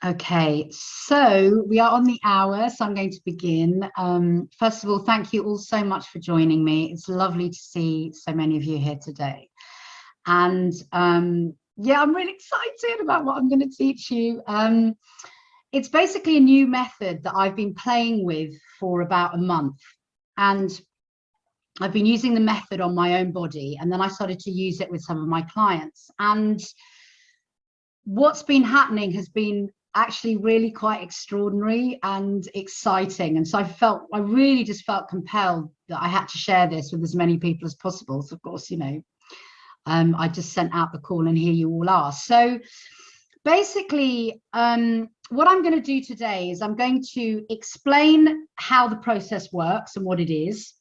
Okay, so we are on the hour, so I'm going to begin. First of all, thank you all so much for joining me. It's lovely to see so many of you here today. And yeah, I'm really excited about what I'm going to teach you. It's basically a new method that I've been playing with for about a month. And I've been using the method on my own body, and then I started to use it with some of my clients. And what's been happening has been actually really quite extraordinary and exciting. And so I really just felt compelled that I had to share this with as many people as possible. So of course, you know, I just sent out the call and here you all are. So basically, what I'm going to do today is I'm going to explain how the process works and what it is.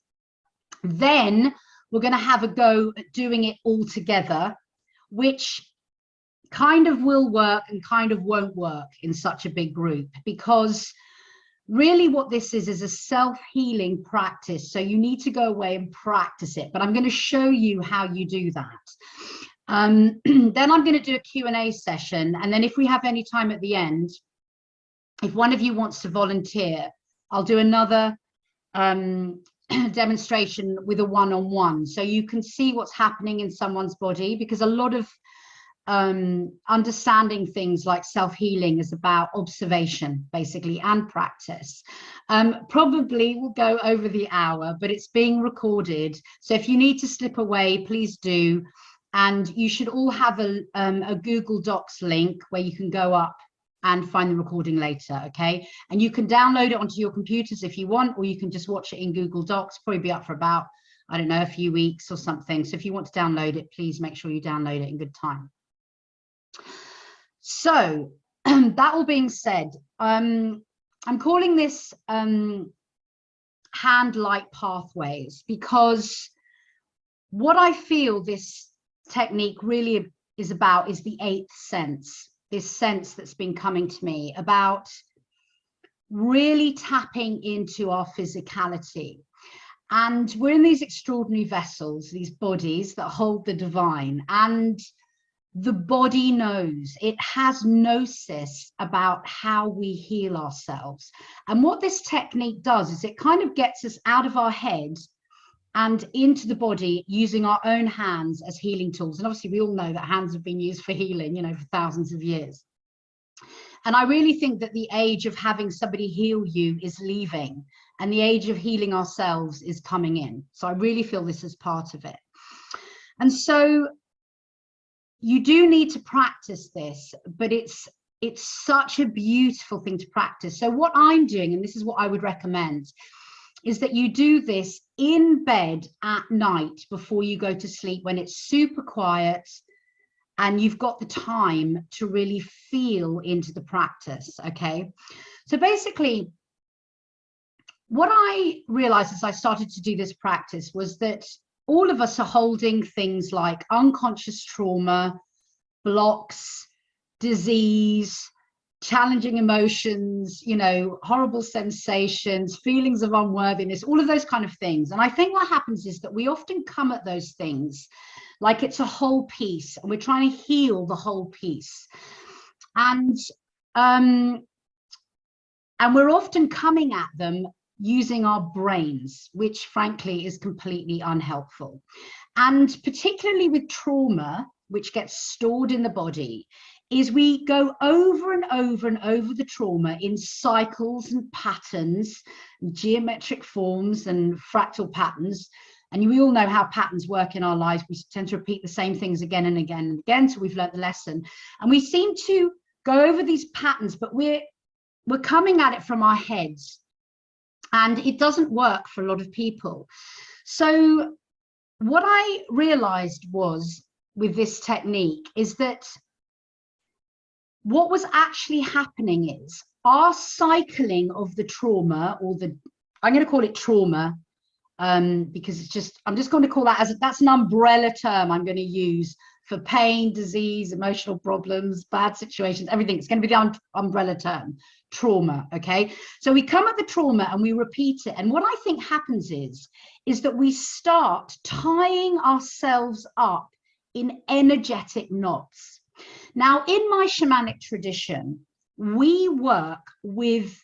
Then we're going to have a go at doing it all together, which kind of will work and kind of won't work in such a big group, because really what this is a self-healing practice. So you need to go away and practice it, but I'm going to show you how you do that. Then I'm going to do a Q&A session, and then if we have any time at the end, if one of you wants to volunteer, I'll do another demonstration with a one-on-one, so you can see what's happening in someone's body, because a lot of understanding things like self-healing is about observation basically and practice. Probably will go over the hour, but it's being recorded, so if you need to slip away, please do. And you should all have a Google Docs link where you can go up and find the recording later, okay? And you can download it onto your computers if you want, or you can just watch it in Google Docs. Probably be up for about, I don't know, a few weeks or something. So if you want to download it, please make sure you download it in good time. So that all being said, I'm calling this hand-light pathways, because what I feel this technique really is about is the eighth sense, this sense that's been coming to me about really tapping into our physicality. And we're in these extraordinary vessels, these bodies that hold the divine, and the body knows, it has gnosis about how we heal ourselves. And what this technique does is it kind of gets us out of our head and into the body using our own hands as healing tools. And obviously we all know that hands have been used for healing, you know, for thousands of years. And I really think that the age of having somebody heal you is leaving, and the age of healing ourselves is coming in. So I really feel this is part of it. And so you do need to practice this, but it's such a beautiful thing to practice. So what I'm doing, and this is what I would recommend, is that you do this in bed at night before you go to sleep, when it's super quiet and you've got the time to really feel into the practice, okay? So basically, what I realized as I started to do this practice was that all of us are holding things like unconscious trauma, blocks, disease, challenging emotions, you know, horrible sensations, feelings of unworthiness, all of those kind of things. And I think what happens is that we often come at those things like it's a whole piece, and we're trying to heal the whole piece. And we're often coming at them using our brains, which frankly is completely unhelpful. And particularly with trauma, which gets stored in the body, is we go over and over and over the trauma in cycles and patterns, geometric forms and fractal patterns. And we all know how patterns work in our lives. We tend to repeat the same things again and again and again, so we've learned the lesson. And we seem to go over these patterns, but we're coming at it from our heads. And it doesn't work for a lot of people. So what I realized was, with this technique, is that what was actually happening is our cycling of the trauma, or I'm going to call it trauma, because it's just, I'm just going to call that as, that's an umbrella term I'm going to use for pain, disease, emotional problems, bad situations, everything. It's going to be the umbrella term, trauma. Okay, so we come at the trauma and we repeat it, and what I think happens is that we start tying ourselves up in energetic knots. Now, in my shamanic tradition, we work with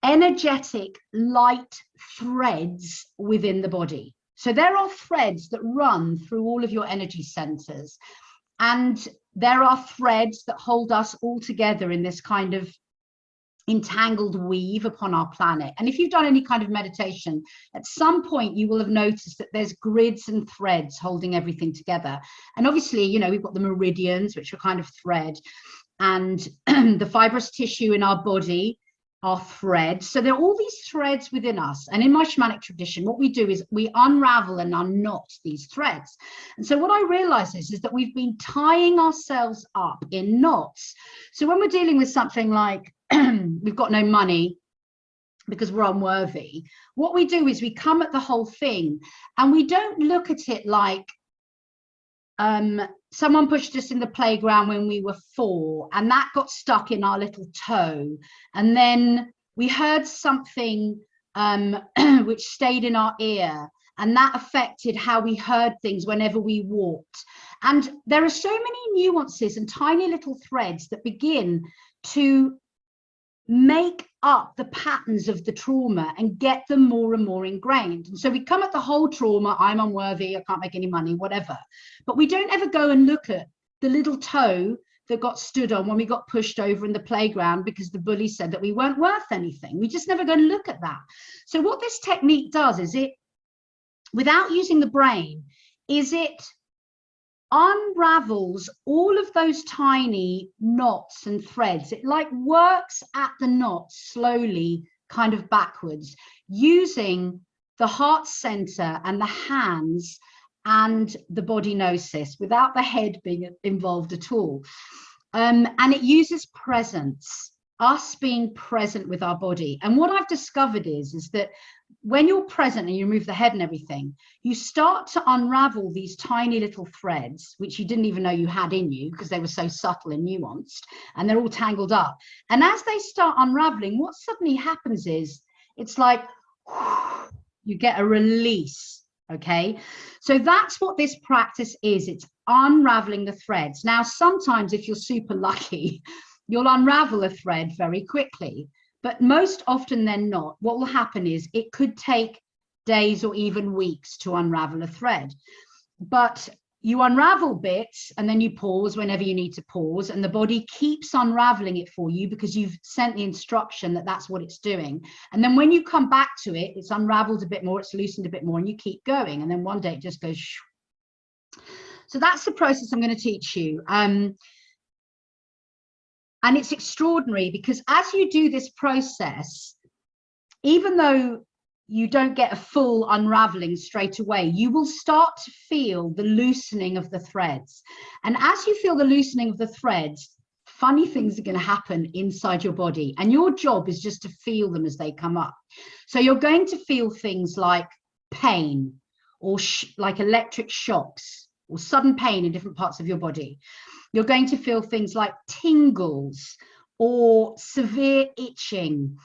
energetic light threads within the body. So there are threads that run through all of your energy centers, and there are threads that hold us all together in this kind of entangled weave upon our planet. And if you've done any kind of meditation, at some point you will have noticed that there's grids and threads holding everything together. And obviously, you know, we've got the meridians, which are kind of thread, and the fibrous tissue in our body are threads. So there are all these threads within us. And in my shamanic tradition, what we do is we unravel and unknot these threads. And so what I realize is that we've been tying ourselves up in knots. So when we're dealing with something like we've got no money because we're unworthy, what we do is we come at the whole thing and we don't look at it like someone pushed us in the playground when we were 4 and that got stuck in our little toe, and then we heard something which stayed in our ear, and that affected how we heard things whenever we walked. And there are so many nuances and tiny little threads that begin to make up the patterns of the trauma and get them more and more ingrained. And so we come at the whole trauma, I'm unworthy, I can't make any money, whatever, but we don't ever go and look at the little toe that got stood on when we got pushed over in the playground because the bully said that we weren't worth anything. We just never go and look at that. So what this technique does is it, without using the brain, is it unravels all of those tiny knots and threads. It like works at the knots slowly, kind of backwards, using the heart center and the hands and the body gnosis without the head being involved at all. And it uses presence, us being present with our body. And what I've discovered is that when you're present and you remove the head and everything, you start to unravel these tiny little threads, which you didn't even know you had in you because they were so subtle and nuanced, and they're all tangled up. And as they start unraveling, what suddenly happens is it's like you get a release. Okay, so that's what this practice is. It's unraveling the threads. Now, sometimes if you're super lucky, you'll unravel a thread very quickly. But most often than not, what will happen is it could take days or even weeks to unravel a thread. But you unravel bits and then you pause whenever you need to pause, and the body keeps unraveling it for you because you've sent the instruction that that's what it's doing. And then when you come back to it, it's unraveled a bit more, it's loosened a bit more, and you keep going. And then one day it just goes shoo. So that's the process I'm going to teach you. And it's extraordinary because as you do this process, even though you don't get a full unraveling straight away, you will start to feel the loosening of the threads. And as you feel the loosening of the threads, funny things are going to happen inside your body. And your job is just to feel them as they come up. So you're going to feel things like pain or like electric shocks or sudden pain in different parts of your body. You're going to feel things like tingles or severe itching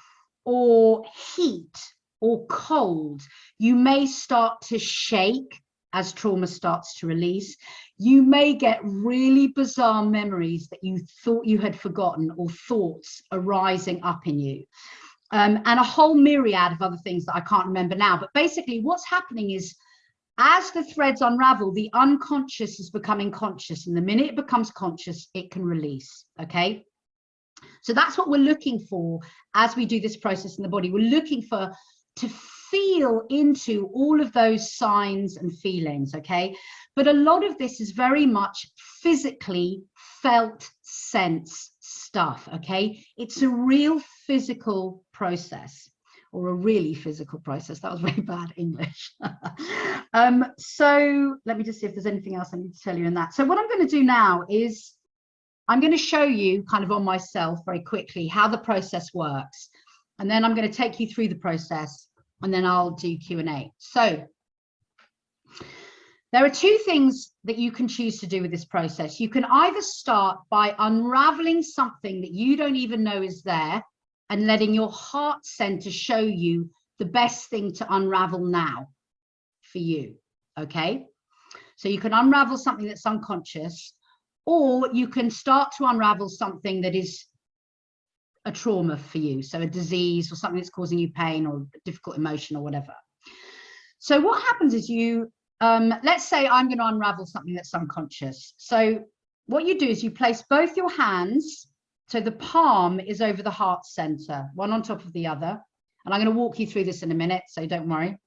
or heat or cold. You may start to shake as trauma starts to release. You may get really bizarre memories that you thought you had forgotten, or thoughts arising up in you. And a whole myriad of other things that I can't remember now. But basically what's happening is, as the threads unravel, the unconscious is becoming conscious, and the minute it becomes conscious, it can release. Okay, so that's what we're looking for as we do this process in the body. We're looking for to feel into all of those signs and feelings. Okay, but a lot of this is very much physically felt sense stuff. Okay, it's a real physical process, or a really physical process. That was very bad English. So let me just see if there's anything else I need to tell you in that. So what I'm going to do now is I'm going to show you kind of on myself very quickly how the process works. And then I'm going to take you through the process and then I'll do Q&A. So there are two things that you can choose to do with this process. You can either start by unraveling something that you don't even know is there and letting your heart center show you the best thing to unravel now for you, okay? So you can unravel something that's unconscious, or you can start to unravel something that is a trauma for you, so a disease or something that's causing you pain or a difficult emotion or whatever. So what happens is you, let's say I'm going to unravel something that's unconscious. So what you do is you place both your hands, so the palm is over the heart center, one on top of the other. And I'm going to walk you through this in a minute, so don't worry.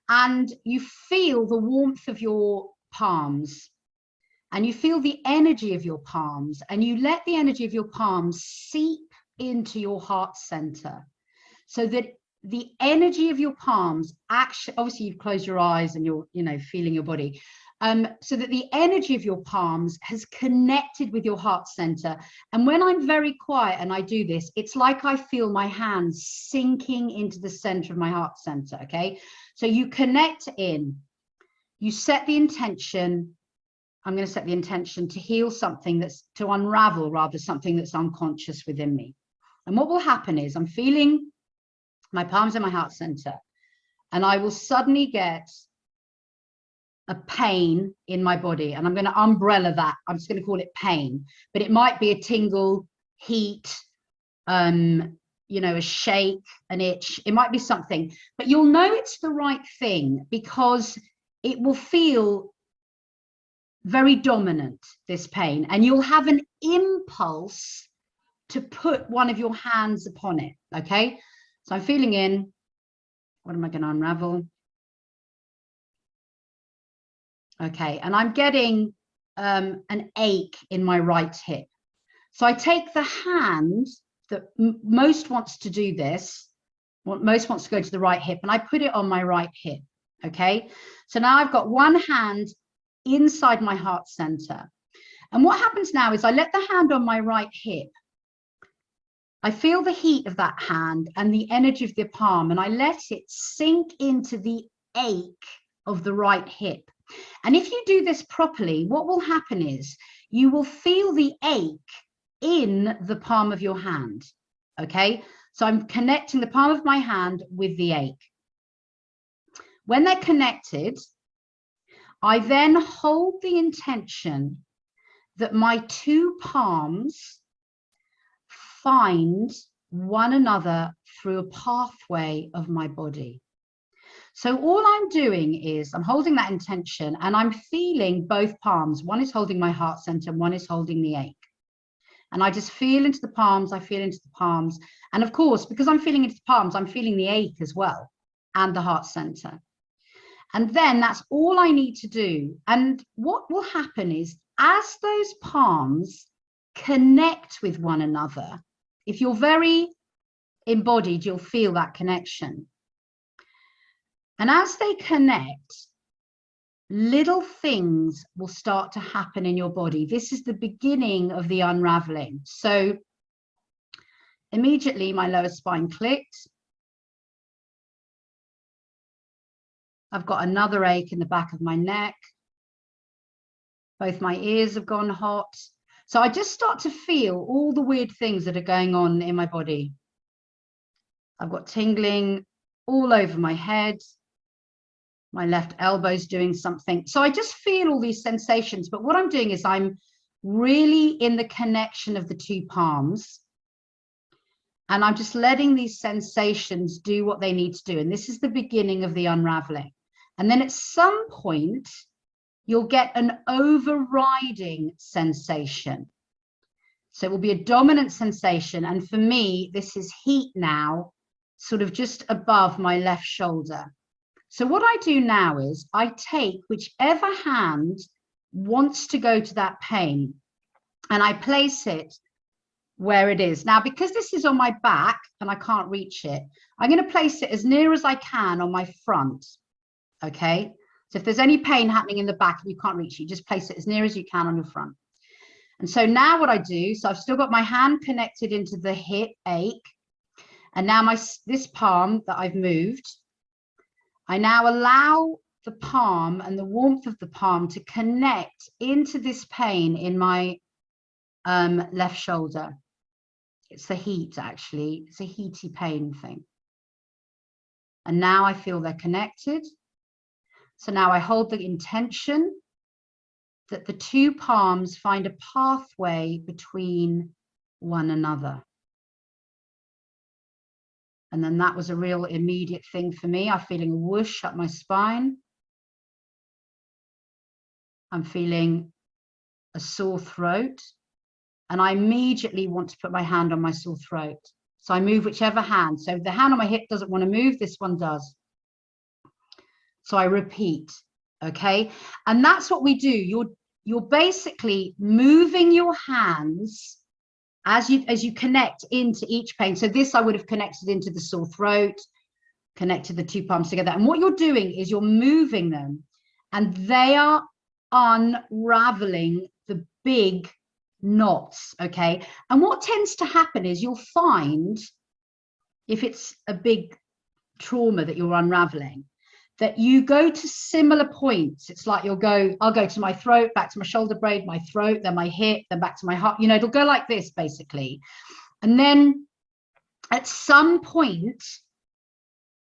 And you feel the warmth of your palms, and you feel the energy of your palms, and you let the energy of your palms seep into your heart center, so that the energy of your palms actually, obviously you've closed your eyes and you're, you know, feeling your body, so that the energy of your palms has connected with your heart center. And when I'm very quiet and I do this, it's like I feel my hands sinking into the center of my heart center. Okay, so you connect in, you set the intention. I'm going to set the intention to heal something that's, to unravel rather, something that's unconscious within me. And what will happen is I'm feeling my palms in my heart center, and I will suddenly get a pain in my body, and I'm going to umbrella that. I'm just going to call it pain, but it might be a tingle, heat, you know, a shake, an itch. It might be something, but you'll know it's the right thing because it will feel very dominant, this pain, and you'll have an impulse to put one of your hands upon it. Okay, so I'm feeling in, what am I going to unravel? Okay, and I'm getting an ache in my right hip. So I take the hand that most wants to do this, most wants to go to the right hip, and I put it on my right hip. Okay, so now I've got one hand inside my heart center. And what happens now is I let the hand on my right hip, I feel the heat of that hand and the energy of the palm, and I let it sink into the ache of the right hip. And if you do this properly, what will happen is you will feel the ache in the palm of your hand. Okay, so I'm connecting the palm of my hand with the ache. When they're connected, I then hold the intention that my two palms find one another through a pathway of my body. So all I'm doing is I'm holding that intention and I'm feeling both palms. One is holding my heart center, one is holding the ache. And I just feel into the palms, I feel into the palms. And of course, because I'm feeling into the palms, I'm feeling the ache as well, and the heart center. And then that's all I need to do. And what will happen is as those palms connect with one another, if you're very embodied, you'll feel that connection. And as they connect, little things will start to happen in your body. This is the beginning of the unraveling. So immediately my lower spine clicked. I've got another ache in the back of my neck. Both my ears have gone hot. So I just start to feel all the weird things that are going on in my body. I've got tingling all over my head. My left elbow's doing something. So I just feel all these sensations. But what I'm doing is I'm really in the connection of the two palms. And I'm just letting these sensations do what they need to do. And this is the beginning of the unraveling. And then at some point, you'll get an overriding sensation. So it will be a dominant sensation. And for me, this is heat now, sort of just above my left shoulder. So what I do now is I take whichever hand wants to go to that pain and I place it where it is. Now, because this is on my back and I can't reach it, I'm going to place it as near as I can on my front. Okay, so if there's any pain happening in the back and you can't reach it, you just place it as near as you can on your front. And so now what I do, so I've still got my hand connected into the hip ache, And now this palm that I've moved, I now allow the palm and the warmth of the palm to connect into this pain in my left shoulder. It's the heat, actually. It's a heaty pain thing. And now I feel they're connected. So now I hold the intention that the two palms find a pathway between one another. And then that was a real immediate thing for me. I'm feeling a whoosh up my spine. I'm feeling a sore throat. And I immediately want to put my hand on my sore throat. So I move whichever hand. So the hand on my hip doesn't want to move, this one does. So I repeat, okay? And that's what we do. You're basically moving your hands as you connect into each pain. So this I would have connected into the sore throat, connected the two palms together. And what you're doing is you're moving them, and they are unraveling the big knots, okay? And what tends to happen is you'll find, if it's a big trauma that you're unraveling, that you go to similar points. It's like I'll go to my throat, back to my shoulder blade, my throat, then my hip, then back to my heart. You know, it'll go like this basically. And then at some point,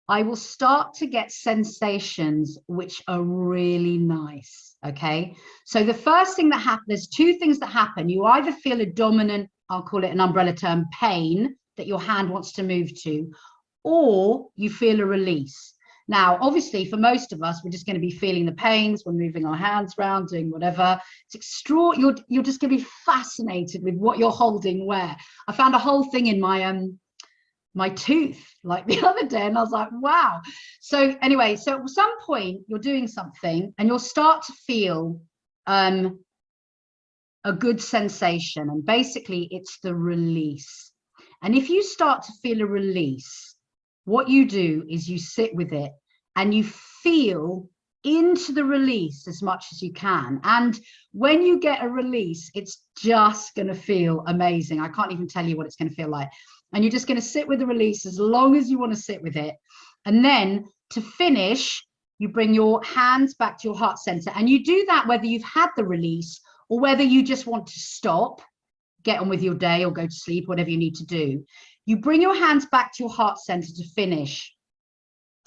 I will start to get sensations which are really nice, okay? So the first thing that happens, there's two things that happen. You either feel a dominant, I'll call it an umbrella term, pain that your hand wants to move to, or you feel a release. Now, obviously, for most of us, we're just going to be feeling the pains. We're moving our hands around, doing whatever. It's extraordinary. You're just going to be fascinated with what you're holding where. I found a whole thing in my tooth like the other day, and I was like, wow. So anyway, so at some point you're doing something and you'll start to feel a good sensation, and basically it's the release. And if you start to feel a release, what you do is you sit with it and you feel into the release as much as you can. And when you get a release, it's just going to feel amazing. I can't even tell you what it's going to feel like. And you're just going to sit with the release as long as you want to sit with it. And then to finish, you bring your hands back to your heart center. And you do that whether you've had the release or whether you just want to stop, get on with your day or go to sleep, whatever you need to do. You bring your hands back to your heart center to finish.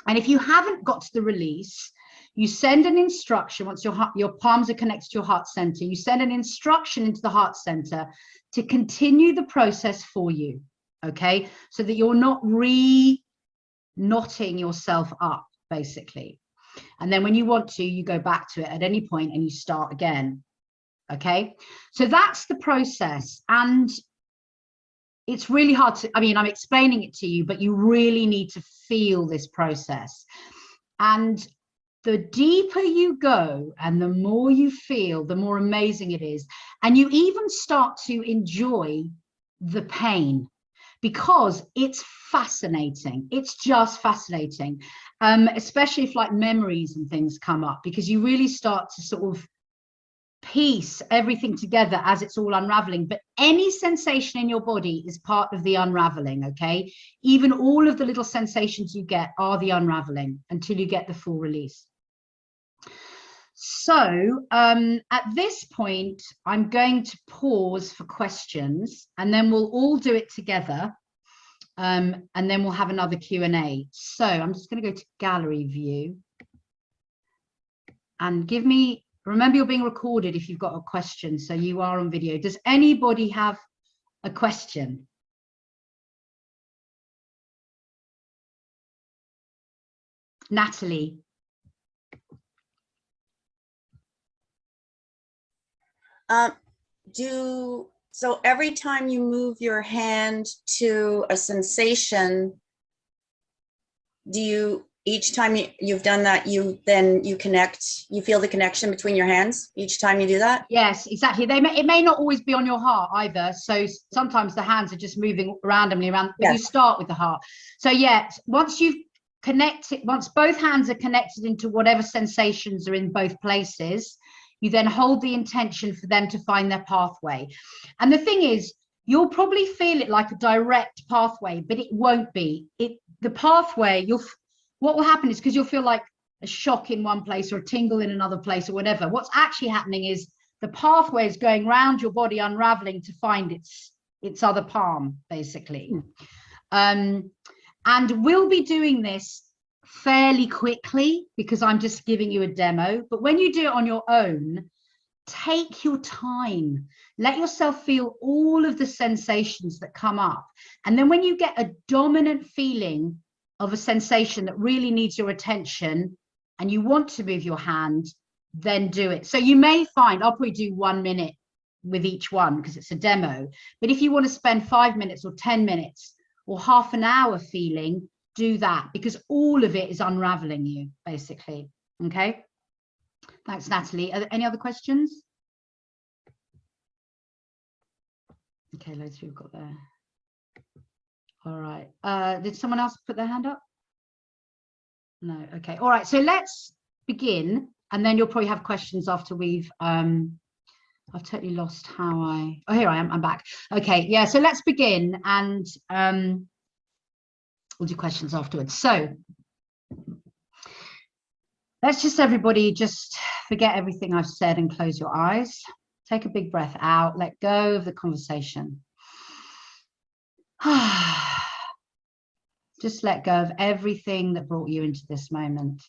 And if you haven't got to the release, you send an instruction. Once your palms are connected to your heart center, you send an instruction into the heart center to continue the process for you, okay? So that you're not re-knotting yourself up, basically. And then when you want to, you go back to it at any point and you start again, okay? So that's the process. And it's really hard to, I mean, I'm explaining it to you, but you really need to feel this process. And the deeper you go and the more you feel, the more amazing it is. And you even start to enjoy the pain because it's fascinating. It's just fascinating, especially if like memories and things come up, because you really start to sort of piece everything together as it's all unraveling. But any sensation in your body is part of the unraveling, okay? Even all of the little sensations you get are the unraveling until you get the full release. So at this point, I'm going to pause for questions, and then we'll all do it together, and then we'll have another Q&A. So I'm just going to go to gallery view and give me, remember you're being recorded if you've got a question, so you are on video. Does anybody have a question? Natalie. So every time you move your hand to a sensation, each time you've done that, you connect, you feel the connection between your hands each time you do that? Yes, exactly. It may not always be on your heart either. So sometimes the hands are just moving randomly around, but yes, you start with the heart. So yeah, once you've connected, once both hands are connected into whatever sensations are in both places, you then hold the intention for them to find their pathway. And the thing is, you'll probably feel it like a direct pathway, but it won't be. The pathway, what will happen is, because you'll feel like a shock in one place or a tingle in another place or whatever, what's actually happening is the pathway is going around your body, unraveling to find its other palm, basically. And we'll be doing this fairly quickly because I'm just giving you a demo. But when you do it on your own, take your time. Let yourself feel all of the sensations that come up. And then when you get a dominant feeling of a sensation that really needs your attention and you want to move your hand, then do it. So you may find I'll probably do 1 minute with each one because it's a demo. But if you want to spend 5 minutes or 10 minutes or half an hour feeling, do that, because all of it is unraveling you, basically. Okay. Thanks, Natalie. Are there any other questions? Okay, loads of people got there. All right. Did someone else put their hand up? No. Okay. All right. So let's begin, and then you'll probably have questions after we've. I've totally lost how I. Oh, here I am. I'm back. Okay. Yeah. So let's begin, and we'll do questions afterwards. So let's just everybody just forget everything I've said and close your eyes. Take a big breath out. Let go of the conversation. Just let go of everything that brought you into this moment.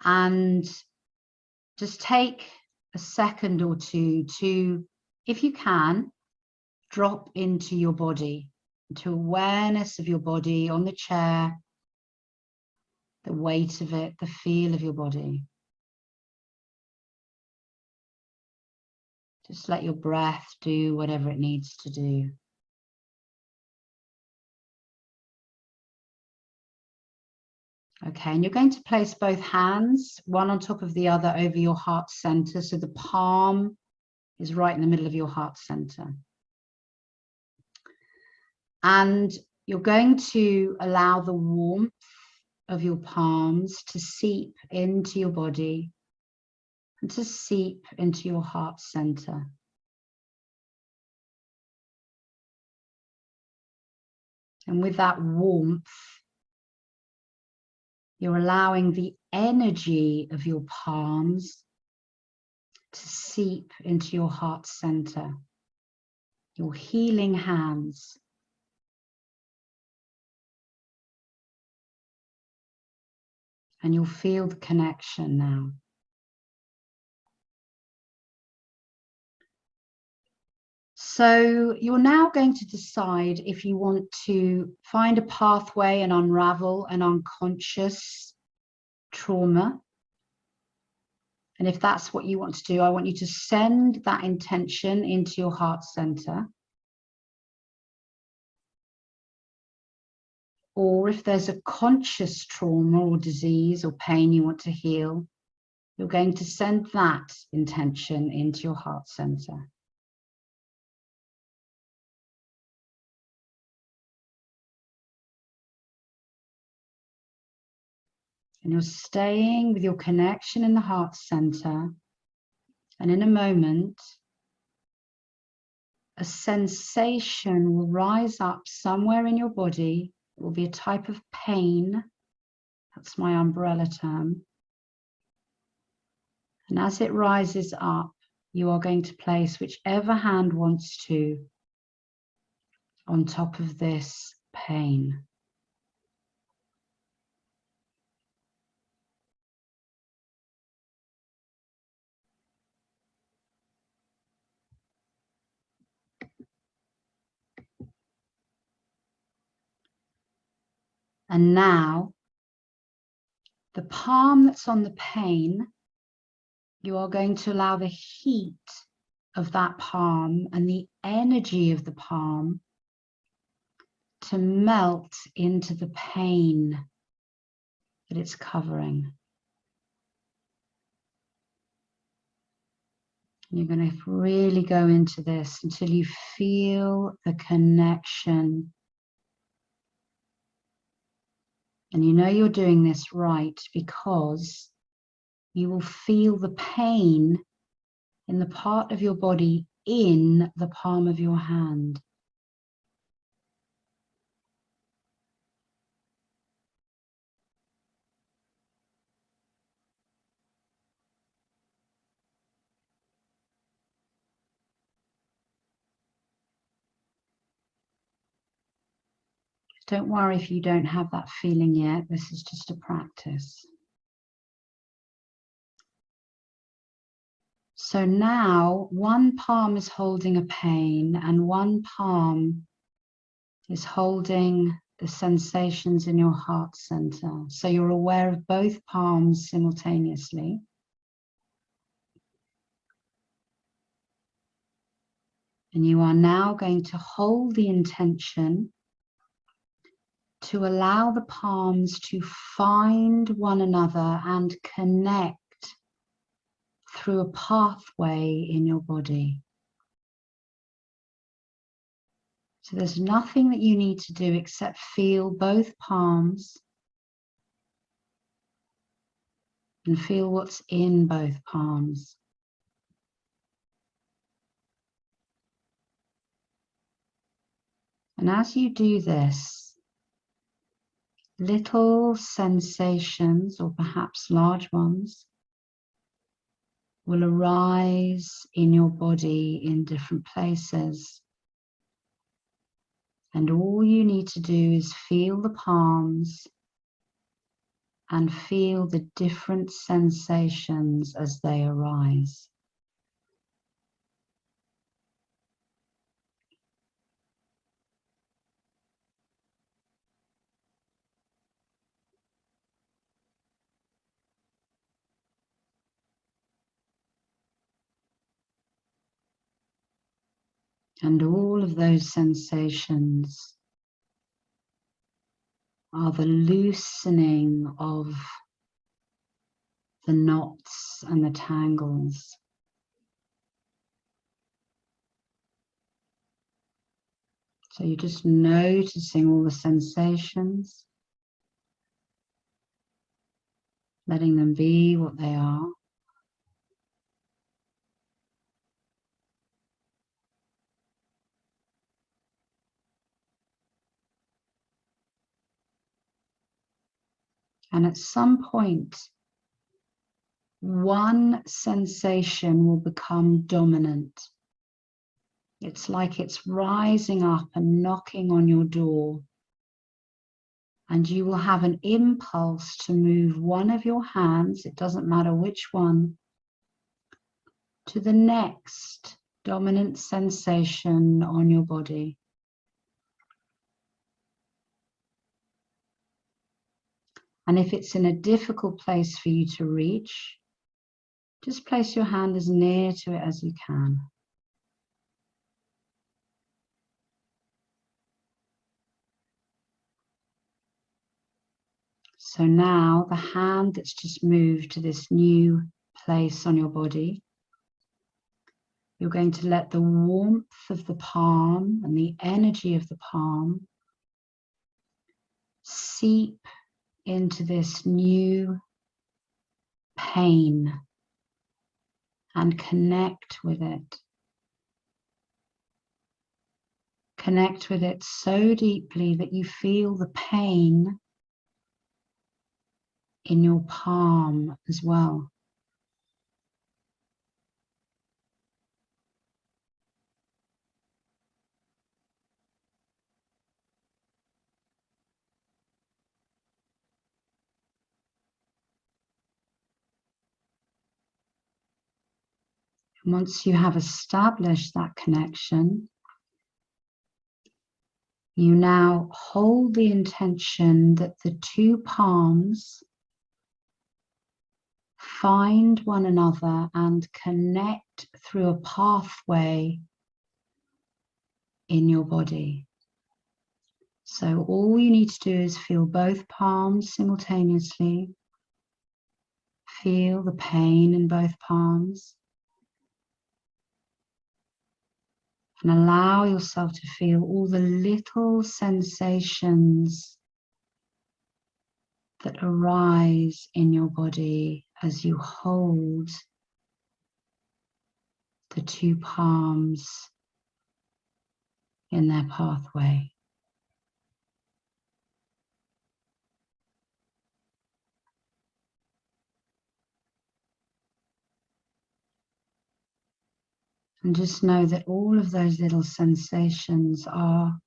And just take a second or two to, if you can, drop into your body, into awareness of your body on the chair, the weight of it, the feel of your body. Just let your breath do whatever it needs to do. Okay, and you're going to place both hands, one on top of the other, over your heart center. So the palm is right in the middle of your heart center. And you're going to allow the warmth of your palms to seep into your body and to seep into your heart center. And with that warmth, you're allowing the energy of your palms to seep into your heart center, your healing hands. And you'll feel the connection now. So you're now going to decide if you want to find a pathway and unravel an unconscious trauma. And if that's what you want to do, I want you to send that intention into your heart center. Or if there's a conscious trauma or disease or pain you want to heal, you're going to send that intention into your heart center. And you're staying with your connection in the heart center. And in a moment, a sensation will rise up somewhere in your body. It will be a type of pain. That's my umbrella term. And as it rises up, you are going to place whichever hand wants to on top of this pain. And now, the palm that's on the pain, you are going to allow the heat of that palm and the energy of the palm to melt into the pain that it's covering. And you're going to really go into this until you feel the connection. And you know you're doing this right because you will feel the pain in the part of your body in the palm of your hand. Don't worry if you don't have that feeling yet. This is just a practice. So now one palm is holding a pain and one palm is holding the sensations in your heart center. So you're aware of both palms simultaneously. And you are now going to hold the intention to allow the palms to find one another and connect through a pathway in your body. So there's nothing that you need to do except feel both palms and feel what's in both palms. And as you do this, little sensations, or perhaps large ones, will arise in your body in different places. And all you need to do is feel the palms and feel the different sensations as they arise. And all of those sensations are the loosening of the knots and the tangles. So you're just noticing all the sensations, letting them be what they are. And at some point, one sensation will become dominant. It's like it's rising up and knocking on your door. And you will have an impulse to move one of your hands, it doesn't matter which one, to the next dominant sensation on your body. And if it's in a difficult place for you to reach, just place your hand as near to it as you can. So now the hand that's just moved to this new place on your body, you're going to let the warmth of the palm and the energy of the palm seep into this new pain and connect with it. Connect with it so deeply that you feel the pain in your palm as well. Once you have established that connection, you now hold the intention that the two palms find one another and connect through a pathway in your body. So all you need to do is feel both palms simultaneously. Feel the pain in both palms. And allow yourself to feel all the little sensations that arise in your body as you hold the two palms in their pathway. And just know that all of those little sensations are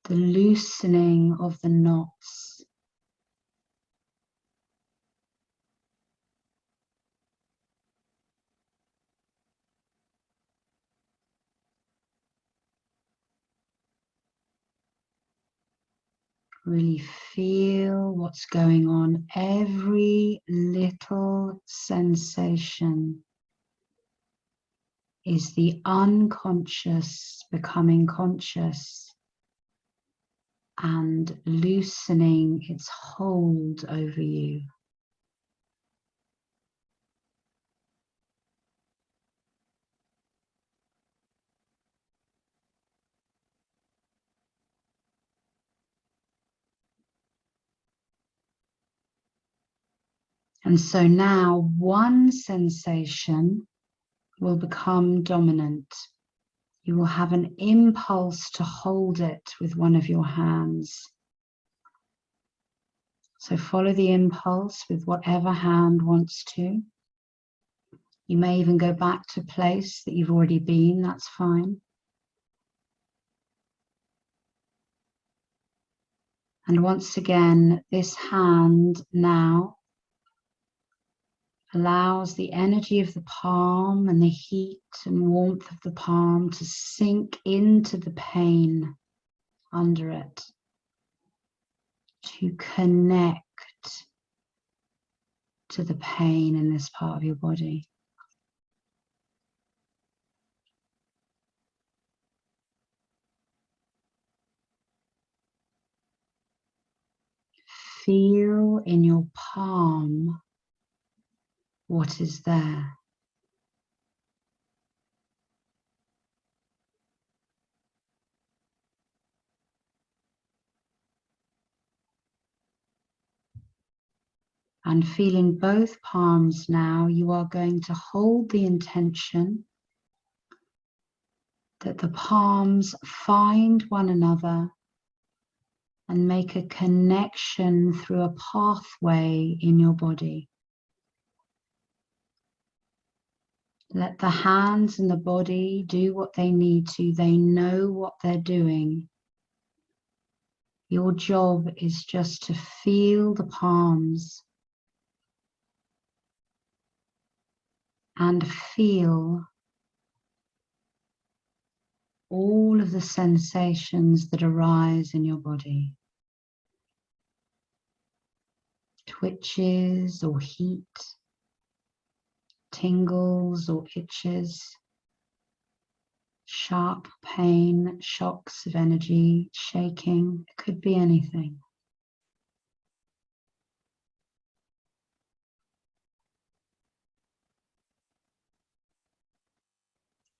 the loosening of the knots. Really feel what's going on. Every little sensation is the unconscious becoming conscious and loosening its hold over you. And so now one sensation will become dominant. You will have an impulse to hold it with one of your hands. So follow the impulse with whatever hand wants to. You may even go back to a place that you've already been, that's fine. And once again, this hand now allows the energy of the palm and the heat and warmth of the palm to sink into the pain under it, to connect to the pain in this part of your body. Feel in your palm what is there. And feeling both palms now, you are going to hold the intention that the palms find one another and make a connection through a pathway in your body. Let the hands and the body do what they need to. They know what they're doing. Your job is just to feel the palms and feel all of the sensations that arise in your body. Twitches or heat, tingles or itches, sharp pain, shocks of energy, shaking. It could be anything.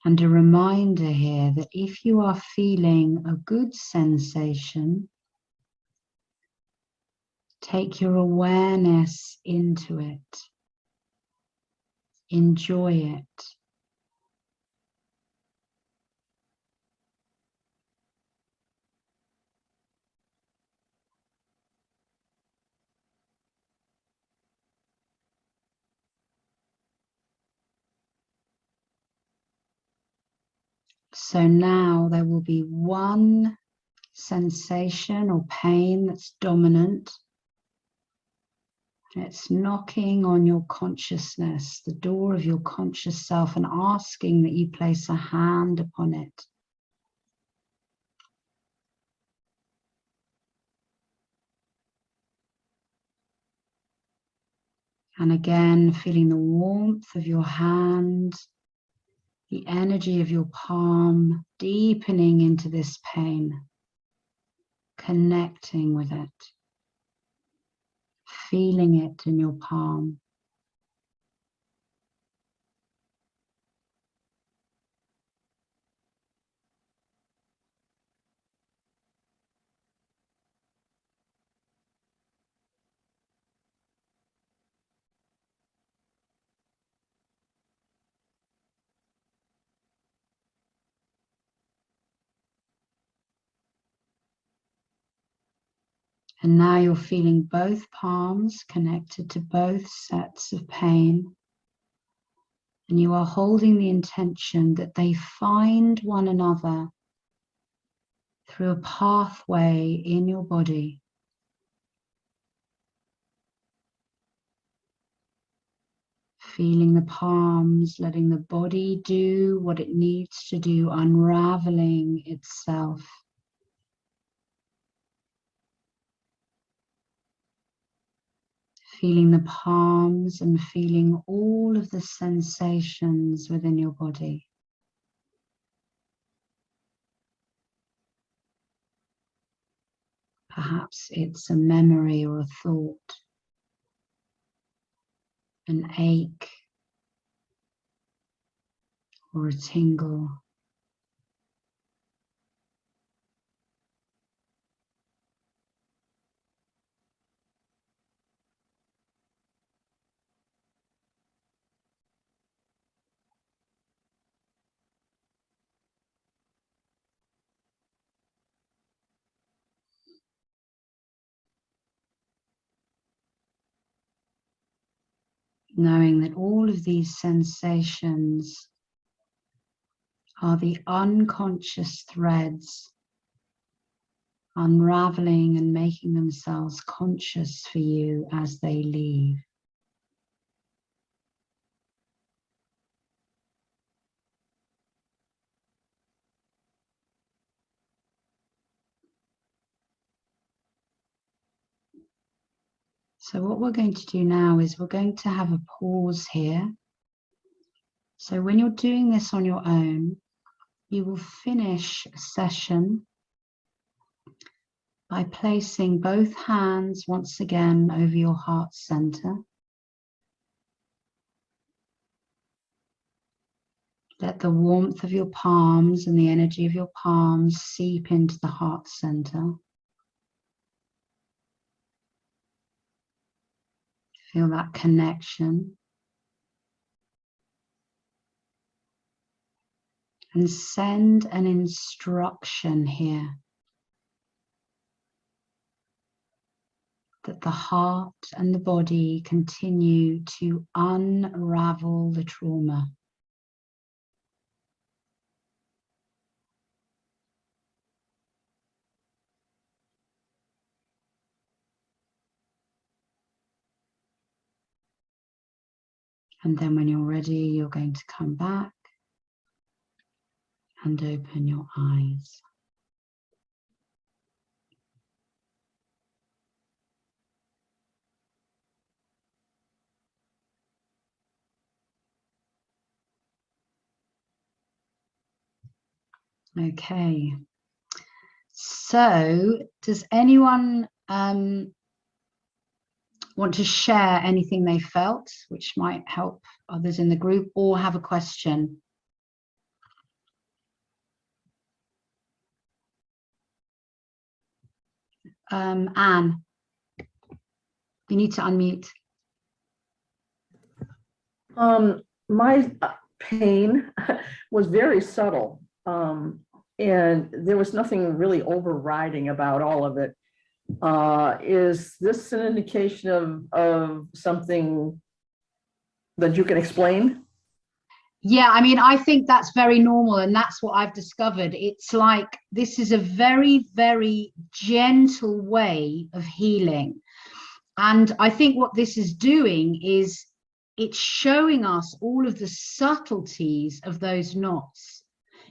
And a reminder here that if you are feeling a good sensation, take your awareness into it. Enjoy it. So now there will be one sensation or pain that's dominant. It's knocking on your consciousness, the door of your conscious self, and asking that you place a hand upon it. And again, feeling the warmth of your hand, the energy of your palm, deepening into this pain, connecting with it, feeling it in your palm. And now you're feeling both palms connected to both sets of pain. And you are holding the intention that they find one another through a pathway in your body. Feeling the palms, letting the body do what it needs to do, unraveling itself. Feeling the palms and feeling all of the sensations within your body. Perhaps it's a memory or a thought, an ache or a tingle. Knowing that all of these sensations are the unconscious threads unraveling and making themselves conscious for you as they leave. So what we're going to do now is we're going to have a pause here. So when you're doing this on your own, you will finish a session by placing both hands once again over your heart center. Let the warmth of your palms and the energy of your palms seep into the heart center. Feel that connection. And send an instruction here that the heart and the body continue to unravel the trauma. And then when you're ready, you're going to come back and open your eyes. Okay. So does anyone want to share anything they felt which might help others in the group, or have a question? Anne, you need to unmute. My pain was very subtle, and there was nothing really overriding about all of it. Is this an indication of something that you can explain? Yeah, I mean, I think that's very normal, and that's what I've discovered. It's like this is a very, very gentle way of healing. And I think what this is doing is it's showing us all of the subtleties of those knots.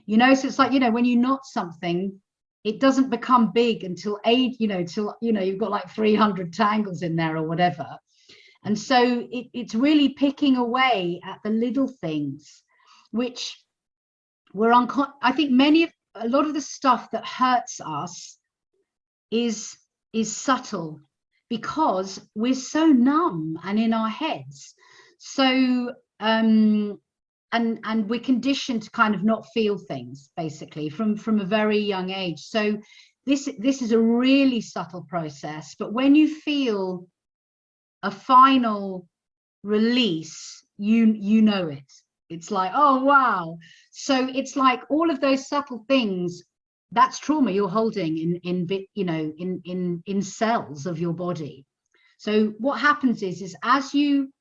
You know, so it's like, you know, when you knot something, it doesn't become big until you've got like 300 tangles in there or whatever. And so it's really picking away at the little things, which I think a lot of the stuff that hurts us is subtle, because we're so numb and in our heads. So and we're conditioned to kind of not feel things, basically, from a very young age. So this is a really subtle process, but when you feel a final release, you know it. It's like, oh wow. So it's like all of those subtle things that's trauma you're holding in cells of your body. So what happens is as you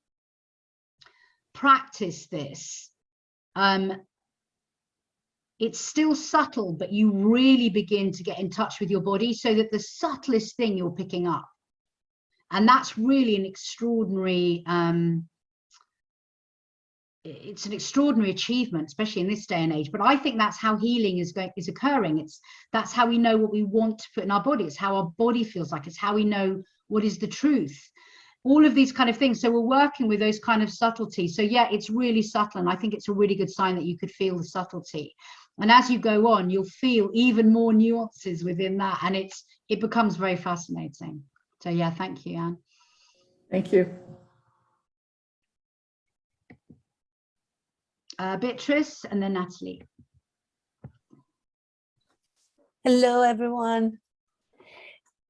practice this, it's still subtle, but you really begin to get in touch with your body, so that the subtlest thing you're picking up. And that's really an extraordinary, it's an extraordinary achievement, especially in this day and age. But I think that's how healing is occurring. That's how we know what we want to put in our body. It's how our body feels like. It's how we know what is the truth. All of these kind of things. So we're working with those kind of subtleties. So yeah, it's really subtle. And I think it's a really good sign that you could feel the subtlety. And as you go on, you'll feel even more nuances within that. And it becomes very fascinating. So yeah, thank you, Anne. Thank you. Beatrice and then Natalie. Hello, everyone.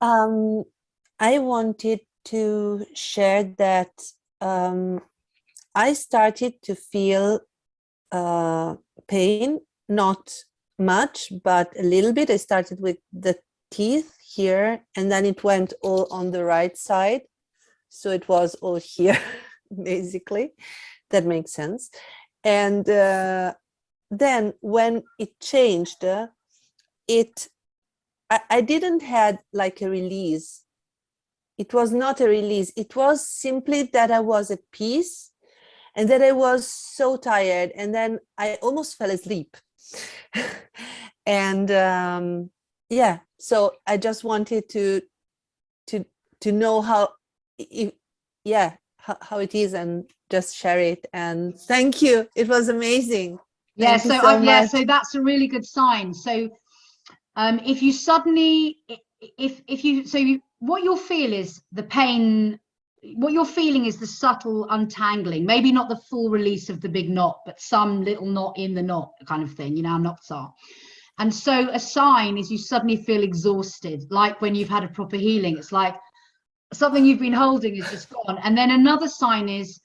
I wanted to share that I started to feel pain, not much, but a little bit. I started with the teeth here, and then it went all on the right side. So it was all here, basically. That makes sense. And then when it changed, I didn't had like a release. It was not a release. It was simply that I was at peace and that I was so tired. And then I almost fell asleep. And yeah, so I just wanted to know how it is and just share it. And thank you. It was amazing. Yeah, Thank you so much. so that's a really good sign. So if you suddenly, what you'll feel is the pain. What you're feeling is the subtle untangling, maybe not the full release of the big knot, but some little knot in the knot kind of thing, you know how knots are. And so a sign is you suddenly feel exhausted, like when you've had a proper healing. It's like something you've been holding is just gone. And then another sign is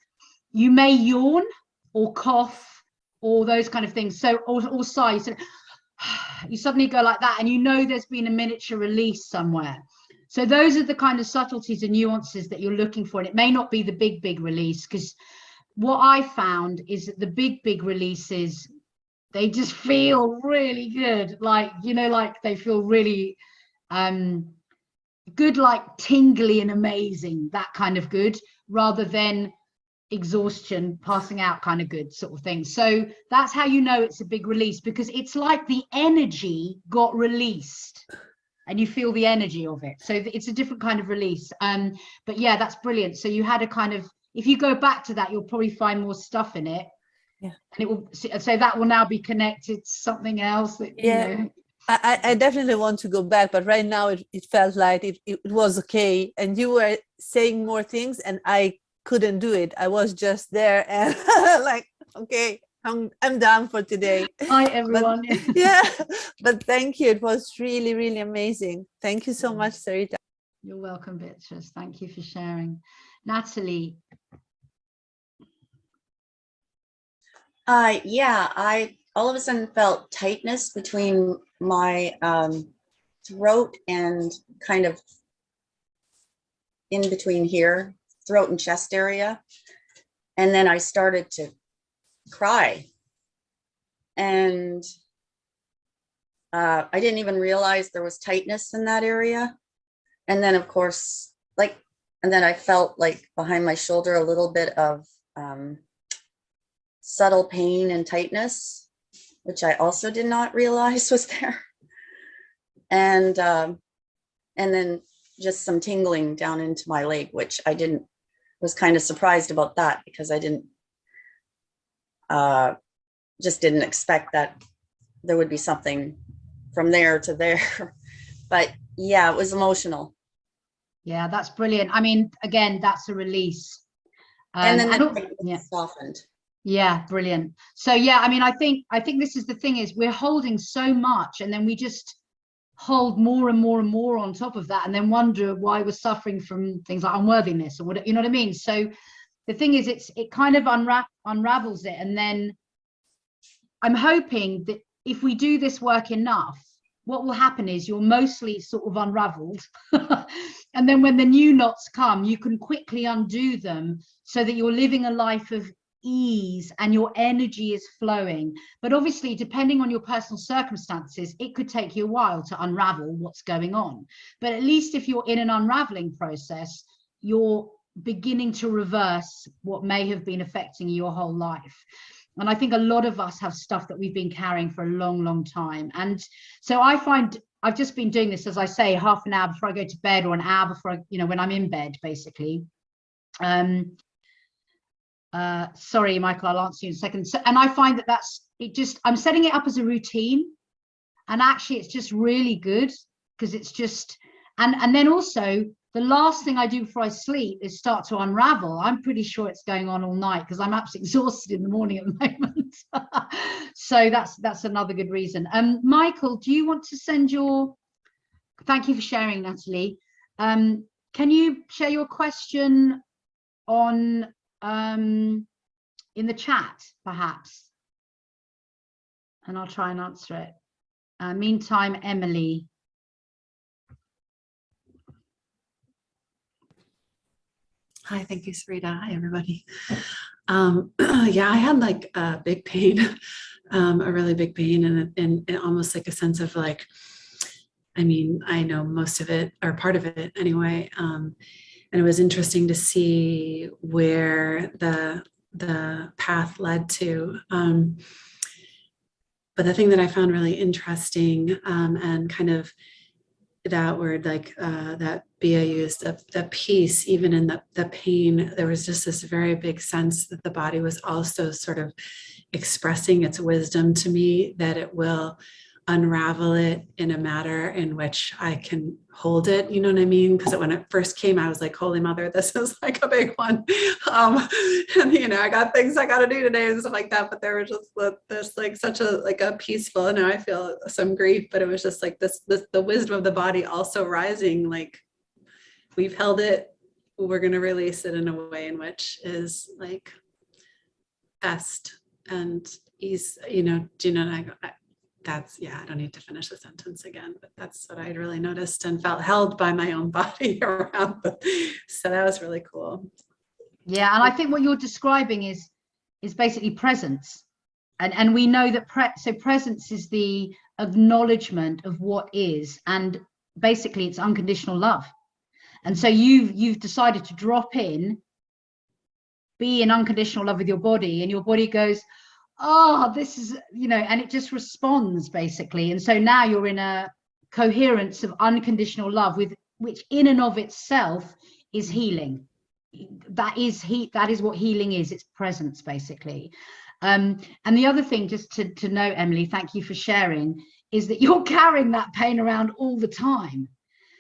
you may yawn or cough or those kind of things. So, or sigh, so you suddenly go like that, and you know there's been a miniature release somewhere. So those are the kind of subtleties and nuances that you're looking for. And it may not be the big release, because what I found is that the big releases, they just feel really good. Like, you know, like they feel really good, like tingly and amazing, that kind of good, rather than exhaustion, passing out kind of good sort of thing. So that's how you know it's a big release, because it's like the energy got released and you feel the energy of it. So it's a different kind of release. But yeah, that's brilliant. So you had a kind of, if you go back to that, you'll probably find more stuff in it. Yeah. And it will, so that will now be connected to something else that, yeah. You know. I definitely want to go back, but right now it felt like it was okay. And you were saying more things and I couldn't do it. I was just there and like, okay, I'm done for today. Hi, everyone. But, yeah, but thank you. It was really, really amazing. Thank you so much, Sarita. You're welcome, Beatrice. Thank you for sharing. Natalie. Yeah, I all of a sudden felt tightness between my throat and kind of in between here, throat and chest area. And then I started to cry. And I didn't even realize there was tightness in that area. And then, of course, and then I felt like behind my shoulder a little bit of subtle pain and tightness, which I also did not realize was there. And then just some tingling down into my leg, which was kind of surprised about that, because I just didn't expect that there would be something from there to there. But yeah, it was emotional. Yeah, that's brilliant. I mean, again, that's a release. And then it softened. Yeah, brilliant. So yeah, I mean, I think this is the thing, is we're holding so much, and then we just hold more and more and more on top of that, and then wonder why we're suffering from things like unworthiness or what, you know what I mean? So the thing is, it kind of unravels it. And then I'm hoping that if we do this work enough, what will happen is you're mostly sort of unraveled. And then when the new knots come, you can quickly undo them so that you're living a life of ease and your energy is flowing. But obviously, depending on your personal circumstances, it could take you a while to unravel what's going on. But at least if you're in an unraveling process, you're beginning to reverse what may have been affecting you your whole life. And I think a lot of us have stuff that we've been carrying for a long, long time. And so I find I've just been doing this, as I say, half an hour before I go to bed, or an hour before when I'm in bed, basically. Sorry, Michael, I'll answer you in a second. So, and I find that I'm setting it up as a routine, and actually it's just really good, because it's just, and then also the last thing I do before I sleep is start to unravel. I'm pretty sure it's going on all night, because I'm absolutely exhausted in the morning at the moment. So that's another good reason. Michael, do you want to send your, thank you for sharing, Natalie. Can you share your question on in the chat, perhaps? And I'll try and answer it. Meantime, Emily. Hi, thank you, Sarita. Hi, everybody. Yeah, I had like a big pain, a really big pain, and almost like a sense of like, I mean, I know most of it, or part of it anyway. And it was interesting to see where the path led to. But the thing that I found really interesting, and kind of that word, like that Bia used, the peace, even in the pain, there was just this very big sense that the body was also sort of expressing its wisdom to me, that it will unravel it in a manner in which I can hold it, you know what I mean? Because when it first came, I was like, holy mother, this is like a big one. And I got things I got to do today and stuff like that, but there was just this like such a peaceful, and now I feel some grief, but it was just like this the wisdom of the body also rising, like we've held it, we're going to release it in a way in which is like best and ease, that's, yeah, I don't need to finish the sentence again, but that's what I'd really noticed and felt held by my own body around. So that was really cool. Yeah, and I think what you're describing is basically presence. And we know that presence is the acknowledgement of what is, and basically it's unconditional love. And so you've decided to drop in, be in unconditional love with your body, and your body goes, oh, this is, and it just responds basically. And so now you're in a coherence of unconditional love, which in and of itself is healing. That is what healing is. It's presence basically. And the other thing, just to know, Emily, thank you for sharing, is that you're carrying that pain around all the time.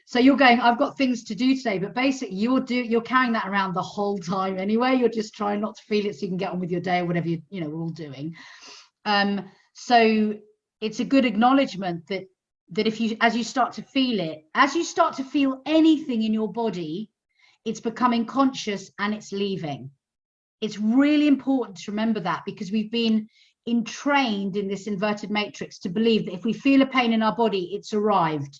So you're going, I've got things to do today, but basically you're carrying that around the whole time anyway. You're just trying not to feel it so you can get on with your day or whatever we're all doing. So it's a good acknowledgement that as you start to feel it, as you start to feel anything in your body, it's becoming conscious and it's leaving. It's really important to remember that, because we've been entrained in this inverted matrix to believe that if we feel a pain in our body, it's arrived.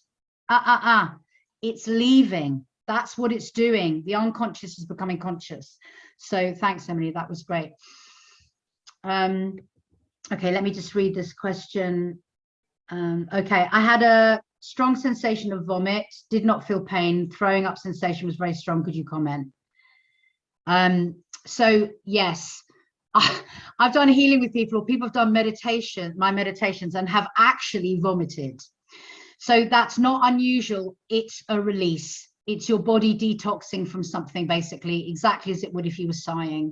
It's leaving. That's what it's doing. The unconscious is becoming conscious. So thanks, Emily. That was great. Okay, let me just read this question. Okay, I had a strong sensation of vomit, did not feel pain. Throwing up sensation was very strong. Could you comment? So yes, I've done healing with people, or people have done my meditations, and have actually vomited. So that's not unusual. It's a release. It's your body detoxing from something, basically, exactly as it would if you were sighing.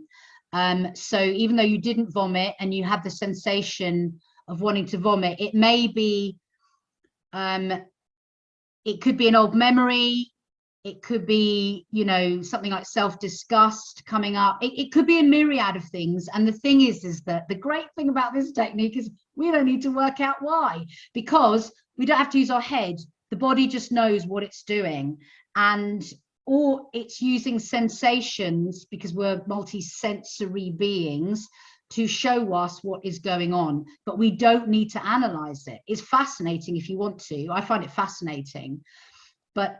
So even though you didn't vomit and you had the sensation of wanting to vomit, it may be, it could be an old memory. It could be, something like self-disgust coming up. It could be a myriad of things. And the thing is that the great thing about this technique is we don't need to work out why, because we don't have to use our head. The body just knows what it's doing. Or it's using sensations, because we're multi-sensory beings, to show us what is going on, but we don't need to analyze it. It's fascinating if you want to. I find it fascinating, but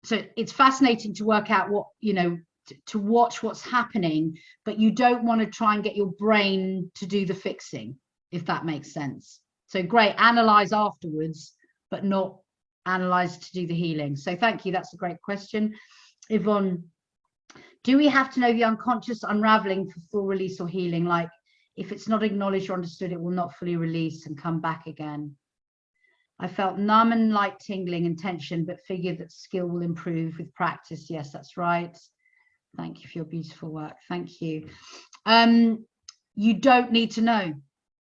so it's fascinating to work out what, you know, to watch what's happening, but you don't want to try and get your brain to do the fixing, if that makes sense. So great, analyze afterwards, but not analyze to do the healing. So thank you, that's a great question. Yvonne, do we have to know the unconscious unraveling for full release or healing? Like, if it's not acknowledged or understood, it will not fully release and come back again. I felt numb and light tingling and tension, but figured that skill will improve with practice. Yes, that's right. Thank you for your beautiful work. Thank you. You don't need to know.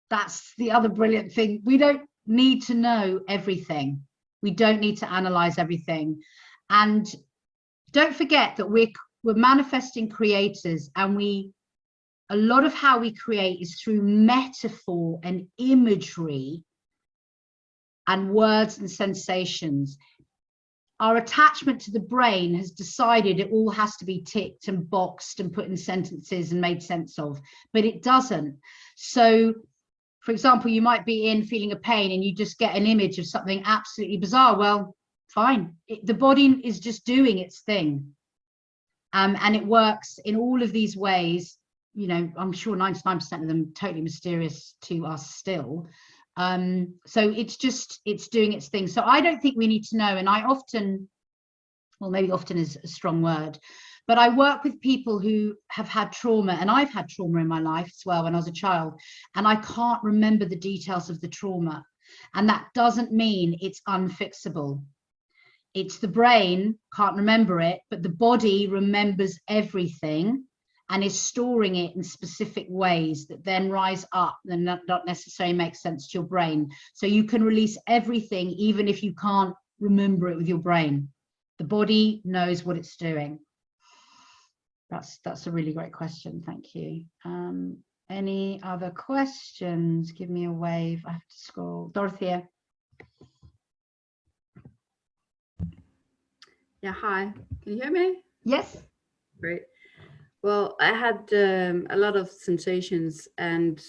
That's the other brilliant thing. We don't need to know everything. We don't need to analyze everything. And don't forget that we're manifesting creators, and a lot of how we create is through metaphor and imagery and words and sensations. Our attachment to the brain has decided it all has to be ticked and boxed and put in sentences and made sense of, but it doesn't. So, for example, you might be in feeling a pain and you just get an image of something absolutely bizarre. Well, fine. The body is just doing its thing. And it works in all of these ways. You know, I'm sure 99% of them totally mysterious to us still. So it's doing its thing. So I don't think we need to know. And I often, well, maybe often is a strong word, but I work with people who have had trauma, and I've had trauma in my life as well when I was a child, and I can't remember the details of the trauma. And that doesn't mean it's unfixable. It's the brain can't remember it, but the body remembers everything and is storing it in specific ways that then rise up and not necessarily make sense to your brain. So you can release everything, even if you can't remember it with your brain. The body knows what it's doing. That's a really great question. Thank you. Any other questions? Give me a wave. I have to scroll. Dorothea. Yeah, hi. Can you hear me? Yes. Great. Well, I had a lot of sensations and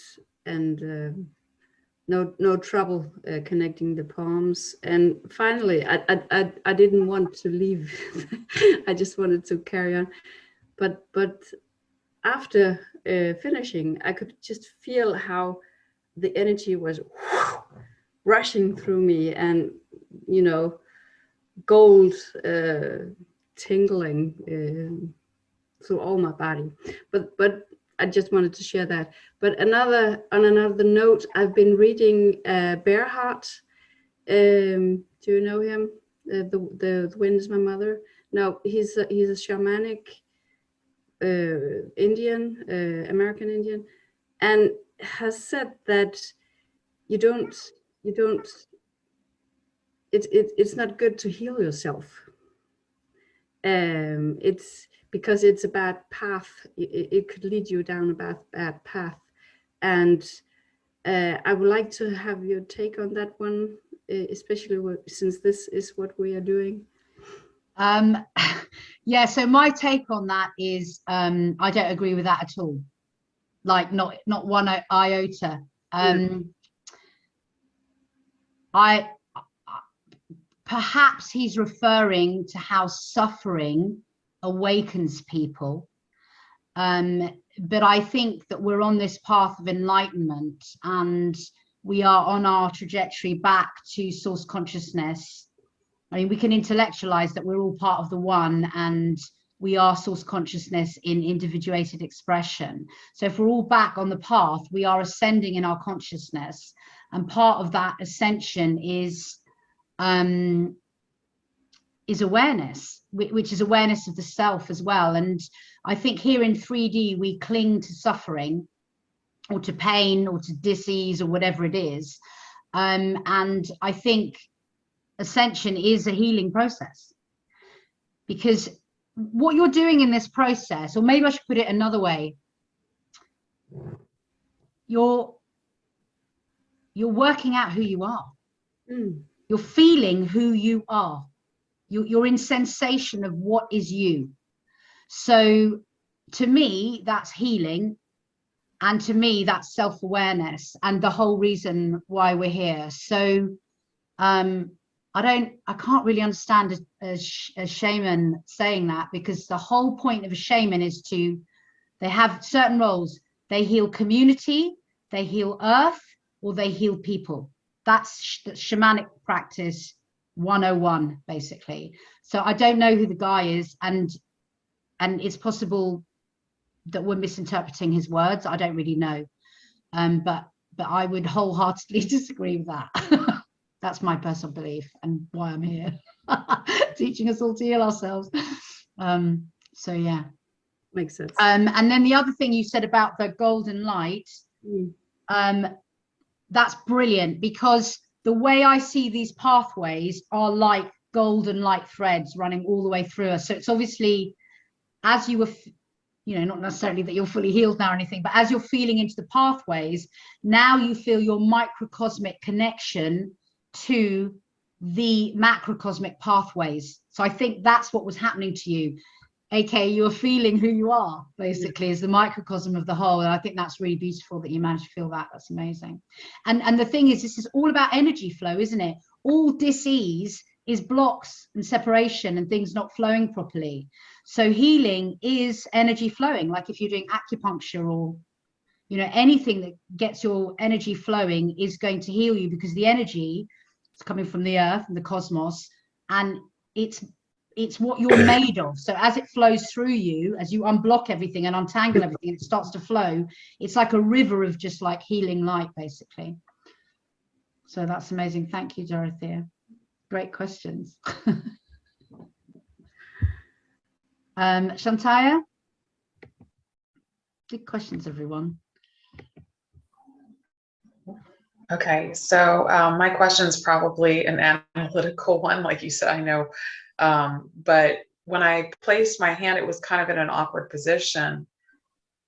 no trouble connecting the palms. And finally, I didn't want to leave. I just wanted to carry on. But after finishing, I could just feel how the energy was rushing through me, and you know, gold tingling through all my body. But I just wanted to share that. But on another note, I've been reading Bearheart. Do you know him? The Wind is My Mother. No, he's a shamanic Indian, American Indian, and has said that it's not good to heal yourself. It's because it's a bad path. It could lead you down a bad path. And I would like to have your take on that one, especially since this is what we are doing. Yeah, so my take on that is I don't agree with that at all. Like not one iota. Perhaps he's referring to how suffering awakens people. But I think that we're on this path of enlightenment, and we are on our trajectory back to source consciousness. I mean, we can intellectualize that we're all part of the one, and we are source consciousness in individuated expression. So if we're all back on the path, we are ascending in our consciousness. And part of that ascension is awareness, which is awareness of the self as well. And I think here in 3D, we cling to suffering or to pain or to disease or whatever it is. And I think ascension is a healing process, because what you're doing in this process, or maybe I should put it another way, you're working out who you are. You're feeling who you are. You're in sensation of what is you. So to me, that's healing. And to me, that's self-awareness and the whole reason why we're here. So I can't really understand a shaman saying that, because the whole point of a shaman is they have certain roles. They heal community, they heal earth, or they heal people. That's shamanic practice 101, basically. So I don't know who the guy is, and it's possible that we're misinterpreting his words. I don't really know. But I would wholeheartedly disagree with that. That's my personal belief and why I'm here, teaching us all to heal ourselves. So yeah. Makes sense. And then the other thing you said about the golden light, that's brilliant, because the way I see these pathways are like golden light threads running all the way through us. So it's obviously, as you were, not necessarily that you're fully healed now or anything, but as you're feeling into the pathways, now you feel your microcosmic connection to the macrocosmic pathways. So I think that's what was happening to you, aka you're feeling who you are, basically, is the microcosm of the whole. And I think that's really beautiful that you managed to feel that. That's amazing. And the thing is, this is all about energy flow, isn't it? All dis-ease is blocks and separation and things not flowing properly. So healing is energy flowing. Like if you're doing acupuncture or anything that gets your energy flowing is going to heal you, because the energy is coming from the earth and the cosmos, and it's what you're made of. So as it flows through you, as you unblock everything and untangle everything, it starts to flow. It's like a river of just like healing light, basically. So that's amazing. Thank you, Dorothea. Great questions. Shantaya? Good questions, everyone. Okay, so my question is probably an analytical one, like you said, I know. But when I placed my hand, it was kind of in an awkward position.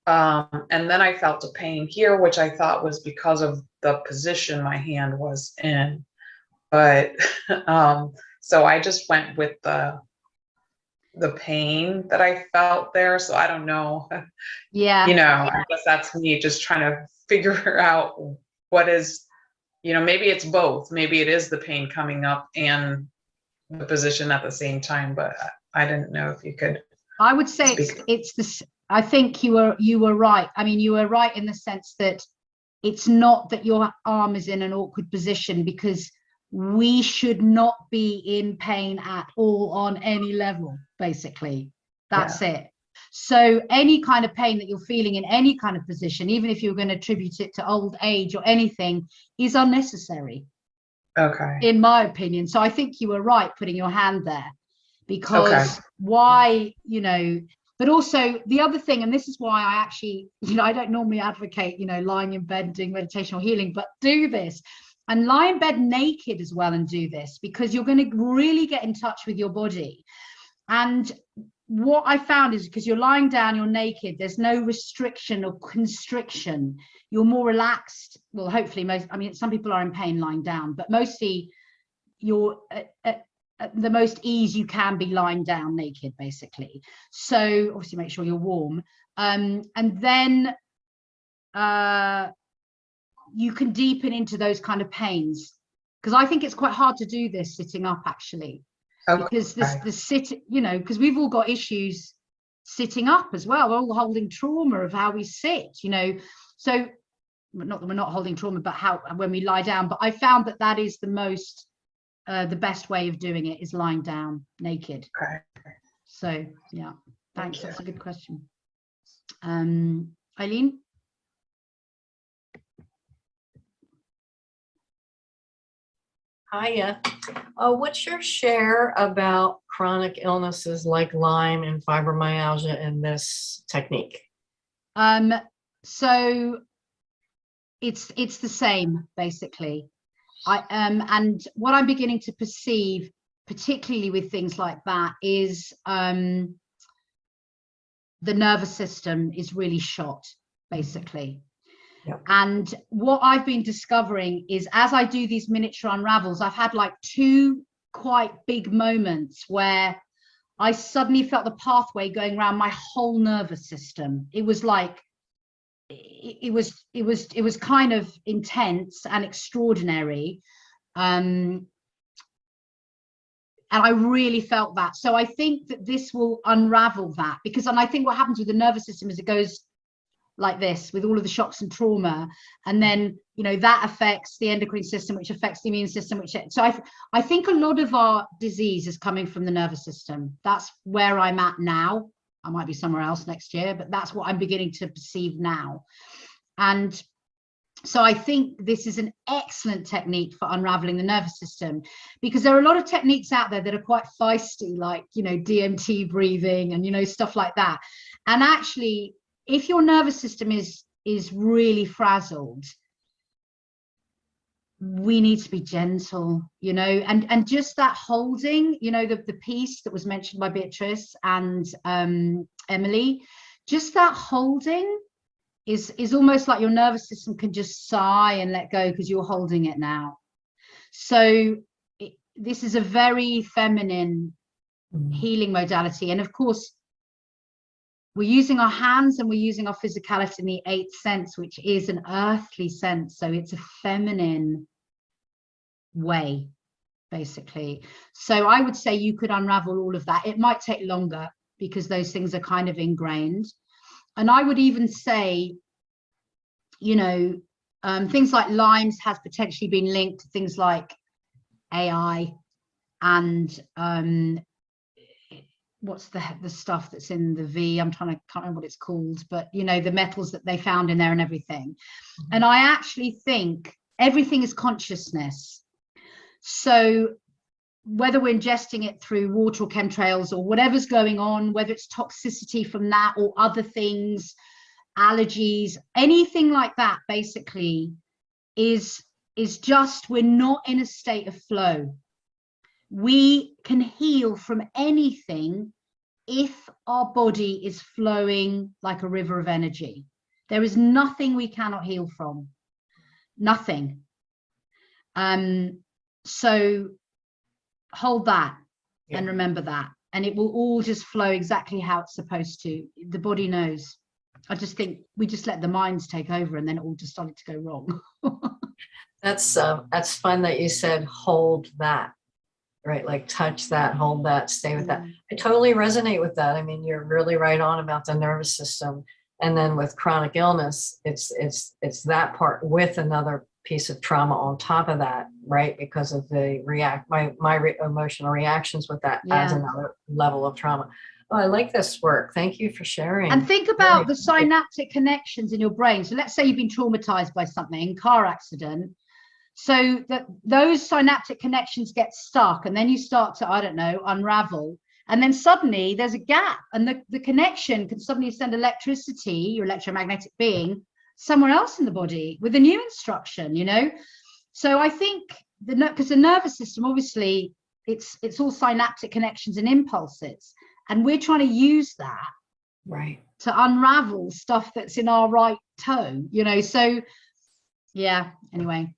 And then I felt a pain here, which I thought was because of the position my hand was in. But so I just went with the pain that I felt there. So I don't know. Yeah. I guess that's me just trying to figure out what is, maybe it's both. Maybe it is the pain coming up and the position at the same time, but I didn't know if you could. I would say it's this. I think you were right. I mean, you were right in the sense that it's not that your arm is in an awkward position, because we should not be in pain at all on any level, basically. That's it. So any kind of pain that you're feeling in any kind of position, even if you're going to attribute it to old age or anything, is unnecessary. Okay. In my opinion. So I think you were right putting your hand there, because why, but also the other thing, and this is why I actually, I don't normally advocate, lying in bed doing meditation or healing, but do this and lie in bed naked as well and do this, because you're going to really get in touch with your body. And what I found is, because you're lying down, you're naked, there's no restriction or constriction, you're more relaxed. Well, hopefully some people are in pain lying down, but mostly you're at the most ease you can be lying down naked, basically. So obviously make sure you're warm, and then you can deepen into those kind of pains, because I think it's quite hard to do this sitting up, actually. Because because we've all got issues sitting up as well. We're all holding trauma of how we sit, so not that we're not holding trauma, but how when we lie down. But I found that is the best way of doing it is lying down naked. So yeah, thanks. That's a good question. Eileen? Hiya. What's your share about chronic illnesses like Lyme and fibromyalgia in this technique? So it's the same, basically. And what I'm beginning to perceive, particularly with things like that, is the nervous system is really shot, basically. Yep. And what I've been discovering is, as I do these miniature unravels, I've had like 2 quite big moments where I suddenly felt the pathway going around my whole nervous system. It was like it was kind of intense and extraordinary. And I really felt that. So I think that this will unravel that, because, and I think what happens with the nervous system is it goes like this with all of the shocks and trauma, and then, you know, that affects the endocrine system, which affects the immune system, which, so I think a lot of our disease is coming from the nervous system. That's where I'm at now. I might be somewhere else next year, but that's what I'm beginning to perceive now. And so I think this is an excellent technique for unraveling the nervous system, because there are a lot of techniques out there that are quite feisty, like, you know, DMT breathing and, you know, stuff like that. And actually, if your nervous system is really frazzled, we need to be gentle, you know, and just that holding, you know, the piece that was mentioned by Beatrice and Emily, just that holding is almost like your nervous system can just sigh and let go because you're holding it now. So this is a very feminine healing modality. And of course, we're using our hands and we're using our physicality in the 8th sense, which is an earthly sense. So it's a feminine way, basically. So I would say you could unravel all of that. It might take longer because those things are kind of ingrained. And I would even say, you know, things like Lyme's has potentially been linked to things like AI and what's the stuff that's in the V? Can't remember what it's called, but, you know, the metals that they found in there and everything. And I actually think everything is consciousness. So whether we're ingesting it through water or chemtrails or whatever's going on, whether it's toxicity from that or other things, allergies, anything like that, basically is just, we're not in a state of flow. We can heal from anything if our body is flowing like a river of energy. There is nothing we cannot heal from, nothing. So hold that and remember that, and it will all just flow exactly how it's supposed to. The body knows. I just think we just let the minds take over, and then it all just started to go wrong. That's fun that you said hold that, right? Like touch that, hold that, stay with that. I totally resonate with that. I mean, you're really right on about the nervous system. And then with chronic illness, it's that part with another piece of trauma on top of that, right? Because of the emotional reactions with that adds another level of trauma. Oh, I like this work. Thank you for sharing. And think about the synaptic connections in your brain. So let's say you've been traumatized by something, car accident. So that those synaptic connections get stuck, and then you start to, I don't know, unravel. And then suddenly there's a gap, and the connection can suddenly send electricity, your electromagnetic being, somewhere else in the body with a new instruction, you know. So I think because the nervous system, obviously, it's all synaptic connections and impulses, and we're trying to use that to unravel stuff that's in our right toe, you know. So yeah, anyway,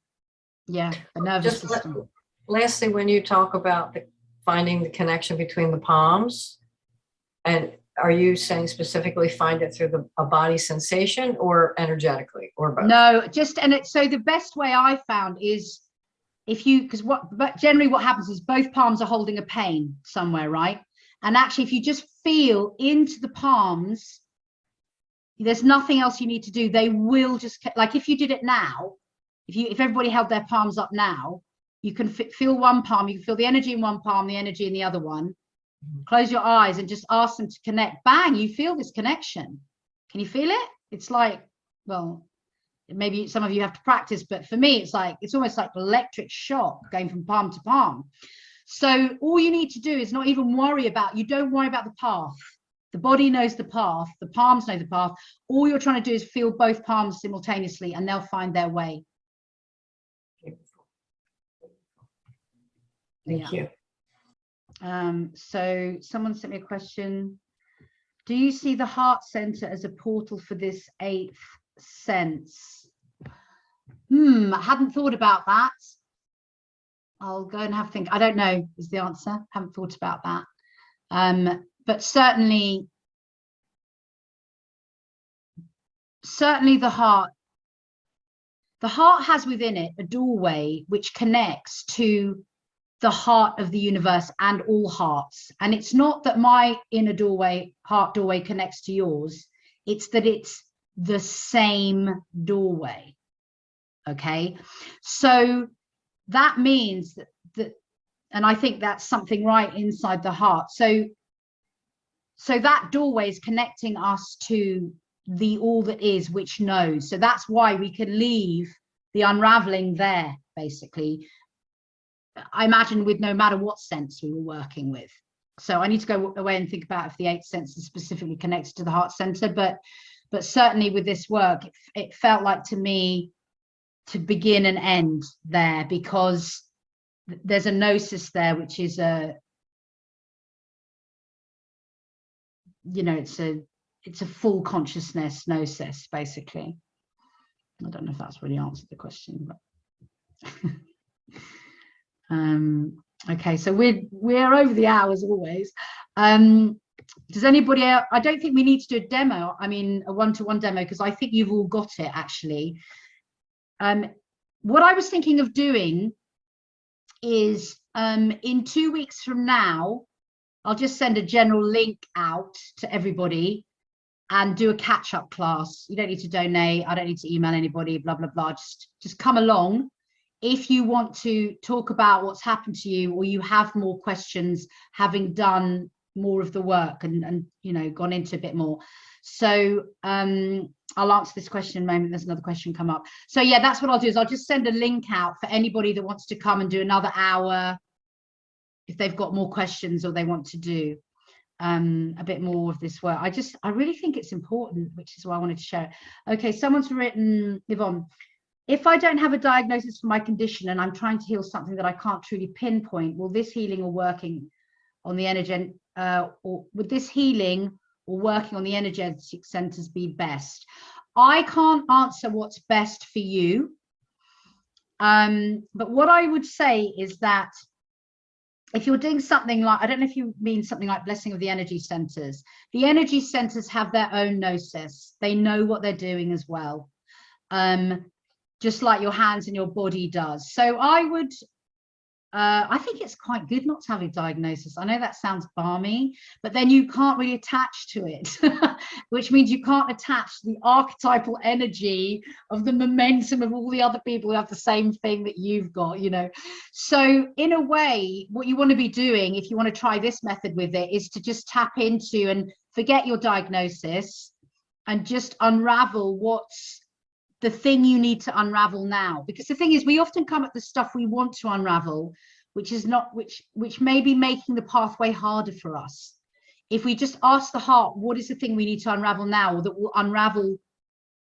yeah, the nervous system. Lastly, when you talk about finding the connection between the palms, and are you saying specifically find it through a body sensation or energetically or both? No, so the best way I found is but generally what happens is both palms are holding a pain somewhere, right? And actually, if you just feel into the palms, there's nothing else you need to do. They will just, like if you did it now, if everybody held their palms up now, you can feel one palm, you can feel the energy in one palm, the energy in the other one. Close your eyes and just ask them to connect. Bang, you feel this connection. Can you feel it? It's like, well, maybe some of you have to practice, but for me, it's almost like electric shock going from palm to palm. So all you need to do is not even don't worry about the path. The body knows the path, the palms know the path. All you're trying to do is feel both palms simultaneously, and they'll find their way. Thank you. So someone sent me a question. Do you see the heart center as a portal for this 8th sense? I hadn't thought about that. I'll go and have a think. I don't know is the answer. Haven't thought about that. But certainly certainly the heart has within it a doorway which connects to the heart of the universe and all hearts. And it's not that my inner doorway, heart doorway, connects to yours. It's that it's the same doorway. Okay, so that means that, and I think that's something right inside the heart. So that doorway is connecting us to the all that is, which knows. So that's why we can leave the unraveling there, basically, I imagine, with no matter what sense we were working with. So I need to go away and think about if the eighth sense is specifically connected to the heart center, but certainly with this work, it felt like to me to begin and end there, because there's a gnosis there, which is a, you know, it's a full consciousness gnosis, basically. I don't know if that's really answered the question, but okay, so we're over the hour as always. Does anybody else? I don't think we need to do a demo, I mean a one-to-one demo, because I think you've all got it actually. What I was thinking of doing is in 2 weeks from now, I'll just send a general link out to everybody and do a catch-up class. You don't need to donate, I don't need to email anybody, blah blah blah, just come along if you want to talk about what's happened to you, or you have more questions having done more of the work and you know, gone into a bit more. So I'll answer this question in a moment. There's another question come up. So yeah, that's what I'll do, is I'll just send a link out for anybody that wants to come and do another hour if they've got more questions or they want to do a bit more of this work. I really think it's important, which is why I wanted to share it. Okay, someone's written, Yvonne, if I don't have a diagnosis for my condition and I'm trying to heal something that I can't truly pinpoint, will this healing or working on the energy, or would this healing or working on the energetic centers be best? I can't answer what's best for you, but what I would say is that if you're doing something like, I don't know if you mean something like blessing of the energy centers. The energy centers have their own gnosis. They know what they're doing as well, just like your hands and your body does. So I think it's quite good not to have a diagnosis. I know that sounds balmy, but then you can't really attach to it, which means you can't attach the archetypal energy of the momentum of all the other people who have the same thing that you've got, you know. So in a way, what you want to be doing, if you want to try this method with it, is to just tap into and forget your diagnosis and just unravel what's the thing you need to unravel now. Because the thing is, we often come at the stuff we want to unravel, which is not, which may be making the pathway harder for us. If we just ask the heart, what is the thing we need to unravel now, or that will unravel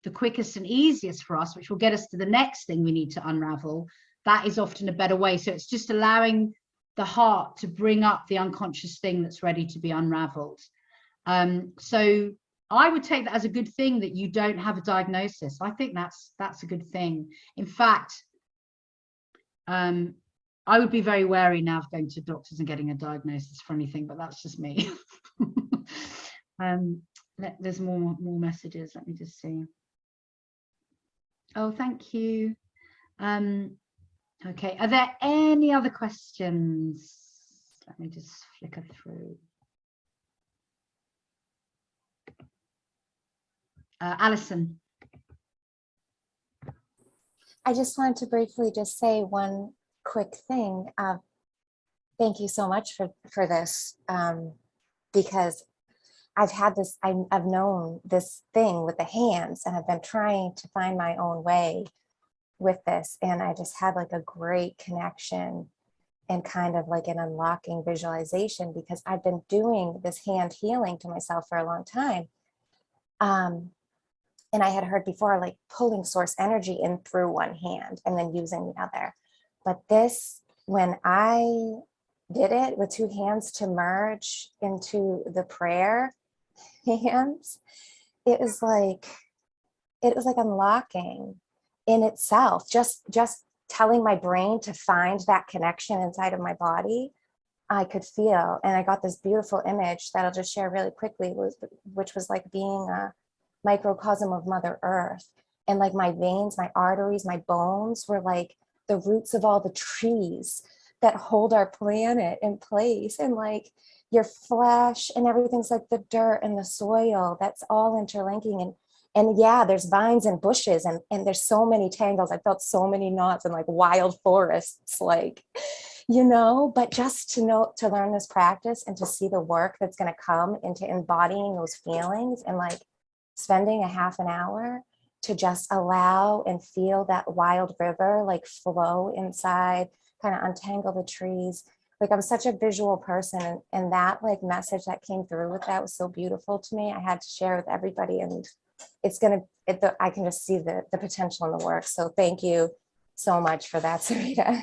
the quickest and easiest for us, which will get us to the next thing we need to unravel, that is often a better way. So it's just allowing the heart to bring up the unconscious thing that's ready to be unraveled. So I would take that as a good thing that you don't have a diagnosis. I think that's a good thing. In fact, I would be very wary now of going to doctors and getting a diagnosis for anything, but that's just me. There's more messages. Let me just see. Oh, thank you. Okay, are there any other questions? Let me just flicker through. Alison. I just wanted to briefly just say one quick thing. Thank you so much for this, because I've had this, I've known this thing with the hands, and I've been trying to find my own way with this, and I just had like a great connection and kind of like an unlocking visualization, because I've been doing this hand healing to myself for a long time. And I had heard before, like pulling source energy in through one hand and then using the other. But this, when I did it with two hands to merge into the prayer hands, it was like unlocking in itself, just telling my brain to find that connection inside of my body. I could feel, and I got this beautiful image that I'll just share really quickly, which was like being microcosm of Mother Earth. And like my veins, my arteries, my bones were like the roots of all the trees that hold our planet in place. And like your flesh and everything's like the dirt and the soil, that's all interlinking. And yeah, there's vines and bushes and there's so many tangles. I felt so many knots in like wild forests, like, you know, but just to know, to learn this practice and to see the work that's going to come into embodying those feelings and like spending a half an hour to just allow and feel that wild river like flow inside, kind of untangle the trees. Like I'm such a visual person, and that like message that came through with that was so beautiful to me. I had to share with everybody, and it's gonna, I can just see the potential in the work. So thank you so much for that, Sarita.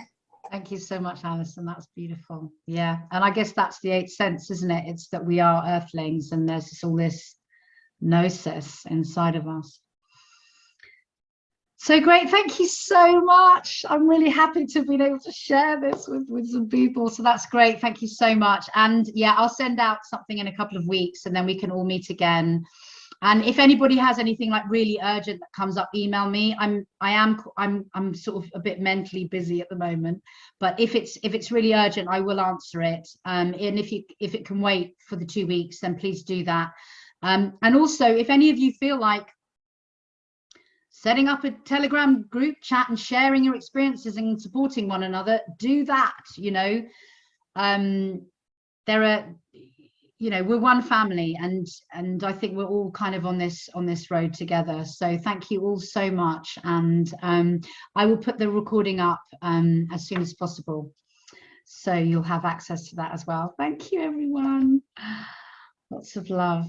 Thank you so much, Alison. That's beautiful. Yeah, and I guess that's the eighth sense, isn't it? It's that we are earthlings, and there's all this gnosis inside of us. So great, thank you so much. I'm really happy to have been able to share this with some people. So that's great, thank you so much. And yeah, I'll send out something in a couple of weeks and then we can all meet again. And if anybody has anything like really urgent that comes up, email me. I'm sort of a bit mentally busy at the moment, but if it's really urgent, I will answer it. And if it can wait for the 2 weeks, then please do that. And also, if any of you feel like setting up a Telegram group chat and sharing your experiences and supporting one another, do that. You know, we're one family, and I think we're all kind of on this road together. So thank you all so much, and I will put the recording up as soon as possible, so you'll have access to that as well. Thank you, everyone. Lots of love.